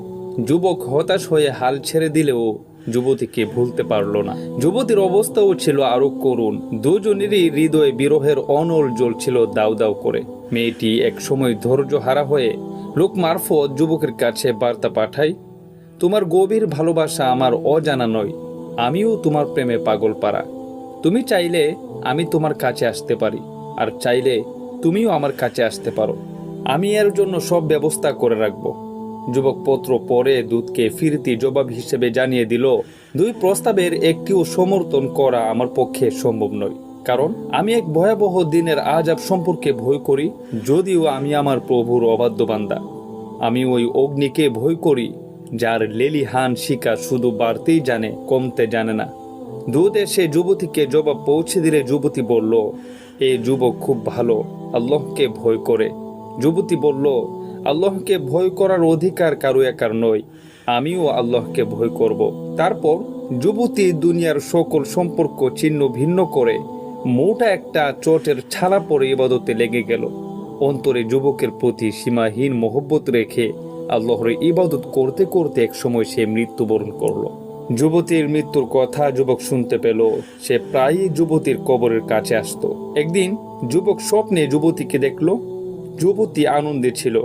যুবক হতাশ হয়ে হাল ছেড়ে দিলেও যুবতীকে ভুলতে পারল না। যুবতীর অবস্থাও ছিল আরো করুণ। দুজনেরই হৃদয়ে বিরহের অনল জ্বলছিল দাউ দাউ করে। মেয়েটি এক সময় ধৈর্য হারা হয়ে লোক মারফত যুবকের কাছে বার্তা পাঠায়, তোমার গভীর ভালোবাসা আমার অজানা নয়, আমিও তোমার প্রেমে পাগল পারা। তুমি চাইলে আমি তোমার কাছে আসতে পারি, আর চাইলে তুমিও আমার কাছে আসতে পারো। আমি এর জন্য সব ব্যবস্থা করে রাখবো। যুবক পত্র পরে দূতকে ফিরতি জবাব হিসেবে জানিয়ে দিল, 2 প্রস্তাবের একটিও সমর্থন করা আমার পক্ষে সম্ভব নয়, কারণ আমি এক ভয়াবহ দিনের আযাব সম্পর্কে ভয় করি। যদিও আমি আমার প্রভুর অবাধ্য বান্দা, আমি ওই অগ্নিকে ভয় করি যার লেলিহান শিকা শুধু বাড়তেই জানে, কমতে জানে না। দুধ এসে যুবতীকে জবাব পৌঁছে দিলে যুবতী বলল, এই যুবক খুব ভালো, আল্লাহকে ভয় করে। যুবতী বলল, আল্লাহকে ভয় করার অধিকার কারো একার নয়, আমিও আল্লাহকে ভয় করব। তারপর যুবতী দুনিয়ার সকল সম্পর্ক ছিন্ন ভিন্ন করে মোটা একটা চটের ছালা পরে ইবাদতে লেগে গেল। অন্তরে যুবকের প্রতি সীমাহীন মহব্বত রেখে আল্লাহর ইবাদত করতে করতে এক সময় সে মৃত্যুবরণ করলো। যুবতীর মৃত্যুর কথা যুবক শুনতে পেল। সে প্রায়ই যুবতীর কবরের কাছে আসতো। একদিন যুবক স্বপ্নে যুবতীকে দেখল। যুবতী আনন্দে ছিল।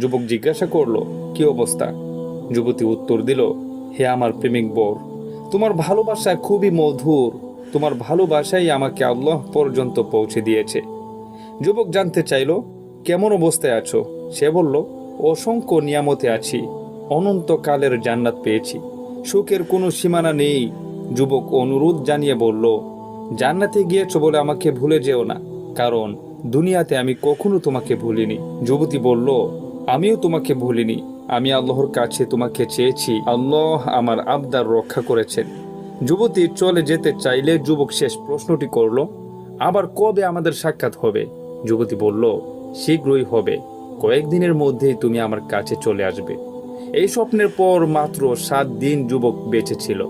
যুবক জিজ্ঞাসা করলো, কি অবস্থা? যুবতী উত্তর দিল, হে আমার প্রেমিক বর, তোমার ভালোবাসা খুবই মধুর। তোমার ভালোবাসাই আমাকে আল্লাহ পর্যন্ত পৌঁছে দিয়েছে। যুবক জানতে চাইল, কেমন অবস্থায় আছো? সে বলল, অসংখ্য নিয়ামতে আছি, অনন্তকালের জান্নাত পেয়েছি, সুখের কোনো সীমানা নেই। যুবক অনুরোধ জানিয়ে বলল, জান্নাতে গিয়েছো বলে আমাকে ভুলে যেও না, কারণ দুনিয়াতে আমি কখনো তোমাকে ভুলিনি। যুবতী বলল, আমিও তোমাকে ভুলিনি। আমি আল্লাহর কাছে তোমাকে চেয়েছি, আল্লাহ আমার আবদার রক্ষা করেছেন। যুবতী চলে যেতে চাইলে যুবক শেষ প্রশ্নটি করল, আবার কবে আমাদের সাক্ষাৎ হবে? যুবতী বলল, শীঘ্রই হবে, কয়েকদিনের মধ্যেই তুমি আমার কাছে চলে আসবে। এই স্বপ্নের পর মাত্র 7 দিন যুবক বেঁচে ছিল।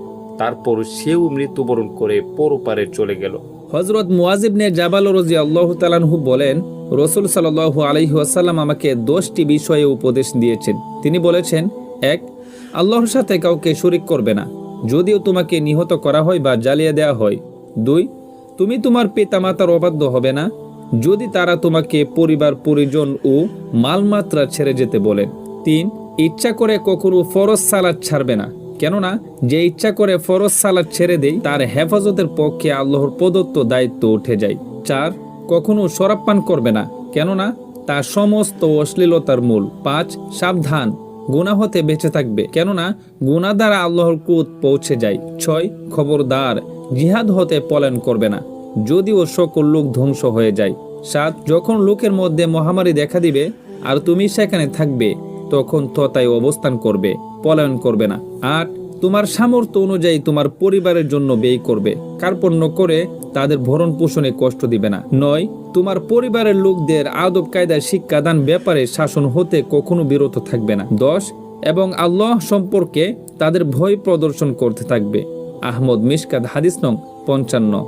তারপর সেও মৃত্যুবরণ করে পরপারে চলে গেল। হযরত মুআয ইবনে জাবাল রাদিয়াল্লাহু তাআলা আনহু বলেন, রাসূল সাল্লাল্লাহু আলাইহি ওয়াসাল্লাম আমাকে 10টি বিষয়ে উপদেশ দিয়েছেন। তিনি বলেছেন, 1. আল্লাহর সাথে কাউকে শরীক করবে না, যদিও তোমাকে নিহত করা হয় বা জ্বালিয়ে দেওয়া হয়। 2. তুমি তোমার পিতামাতার অবাধ্য হবে না, যদি তারা তোমাকে পরিবার পরিজন ও মালমাত্রা ছেড়ে যেতে বলেন। 3. ইচ্ছা করে কখনো ফরজ সালাত ছাড়বে না, কেননা যে ইচ্ছা করে ফরজ সালাত ছেড়ে দেয় তার হেফাজতের পক্ষে আল্লাহর প্রদত্ত দায়িত্ব উঠে যায়। 4. কখনো শরাব পান করবে না, কেননা তা সমস্ত অশ্লীলতার মূল। 5. সাবধান, গুনাহ হতে বেঁচে থাকবে, কেননা গুনাহ দ্বারা আল্লাহর ক্রোধ পৌঁছে যায়। 6. খবরদার, জিহাদ হতে পলায়ন করবে না, যদিও সকল লোক ধ্বংস হয়ে যায়। 7. যখন লোকের মধ্যে মহামারী দেখা দিবে আর তুমি সেখানে থাকবে, তখন তথায় অবস্থান করবে, পলায়ন করবে না। 8. তোমার সামর্থ্য অনুযায়ী তোমার পরিবারের জন্য ব্যয় করবে, কার্পণ্য করে তাদের ভরণ পোষণে কষ্ট দিবে না। 9. তোমার পরিবারের লোকদের আদব কায়দার শিক্ষাদান ব্যাপারে শাসন হতে কখনো বিরত থাকবে না। 10. এবং আল্লাহ সম্পর্কে তাদের ভয় প্রদর্শন করতে থাকবে। আহমদ মিশকাত হাদিস নং 55।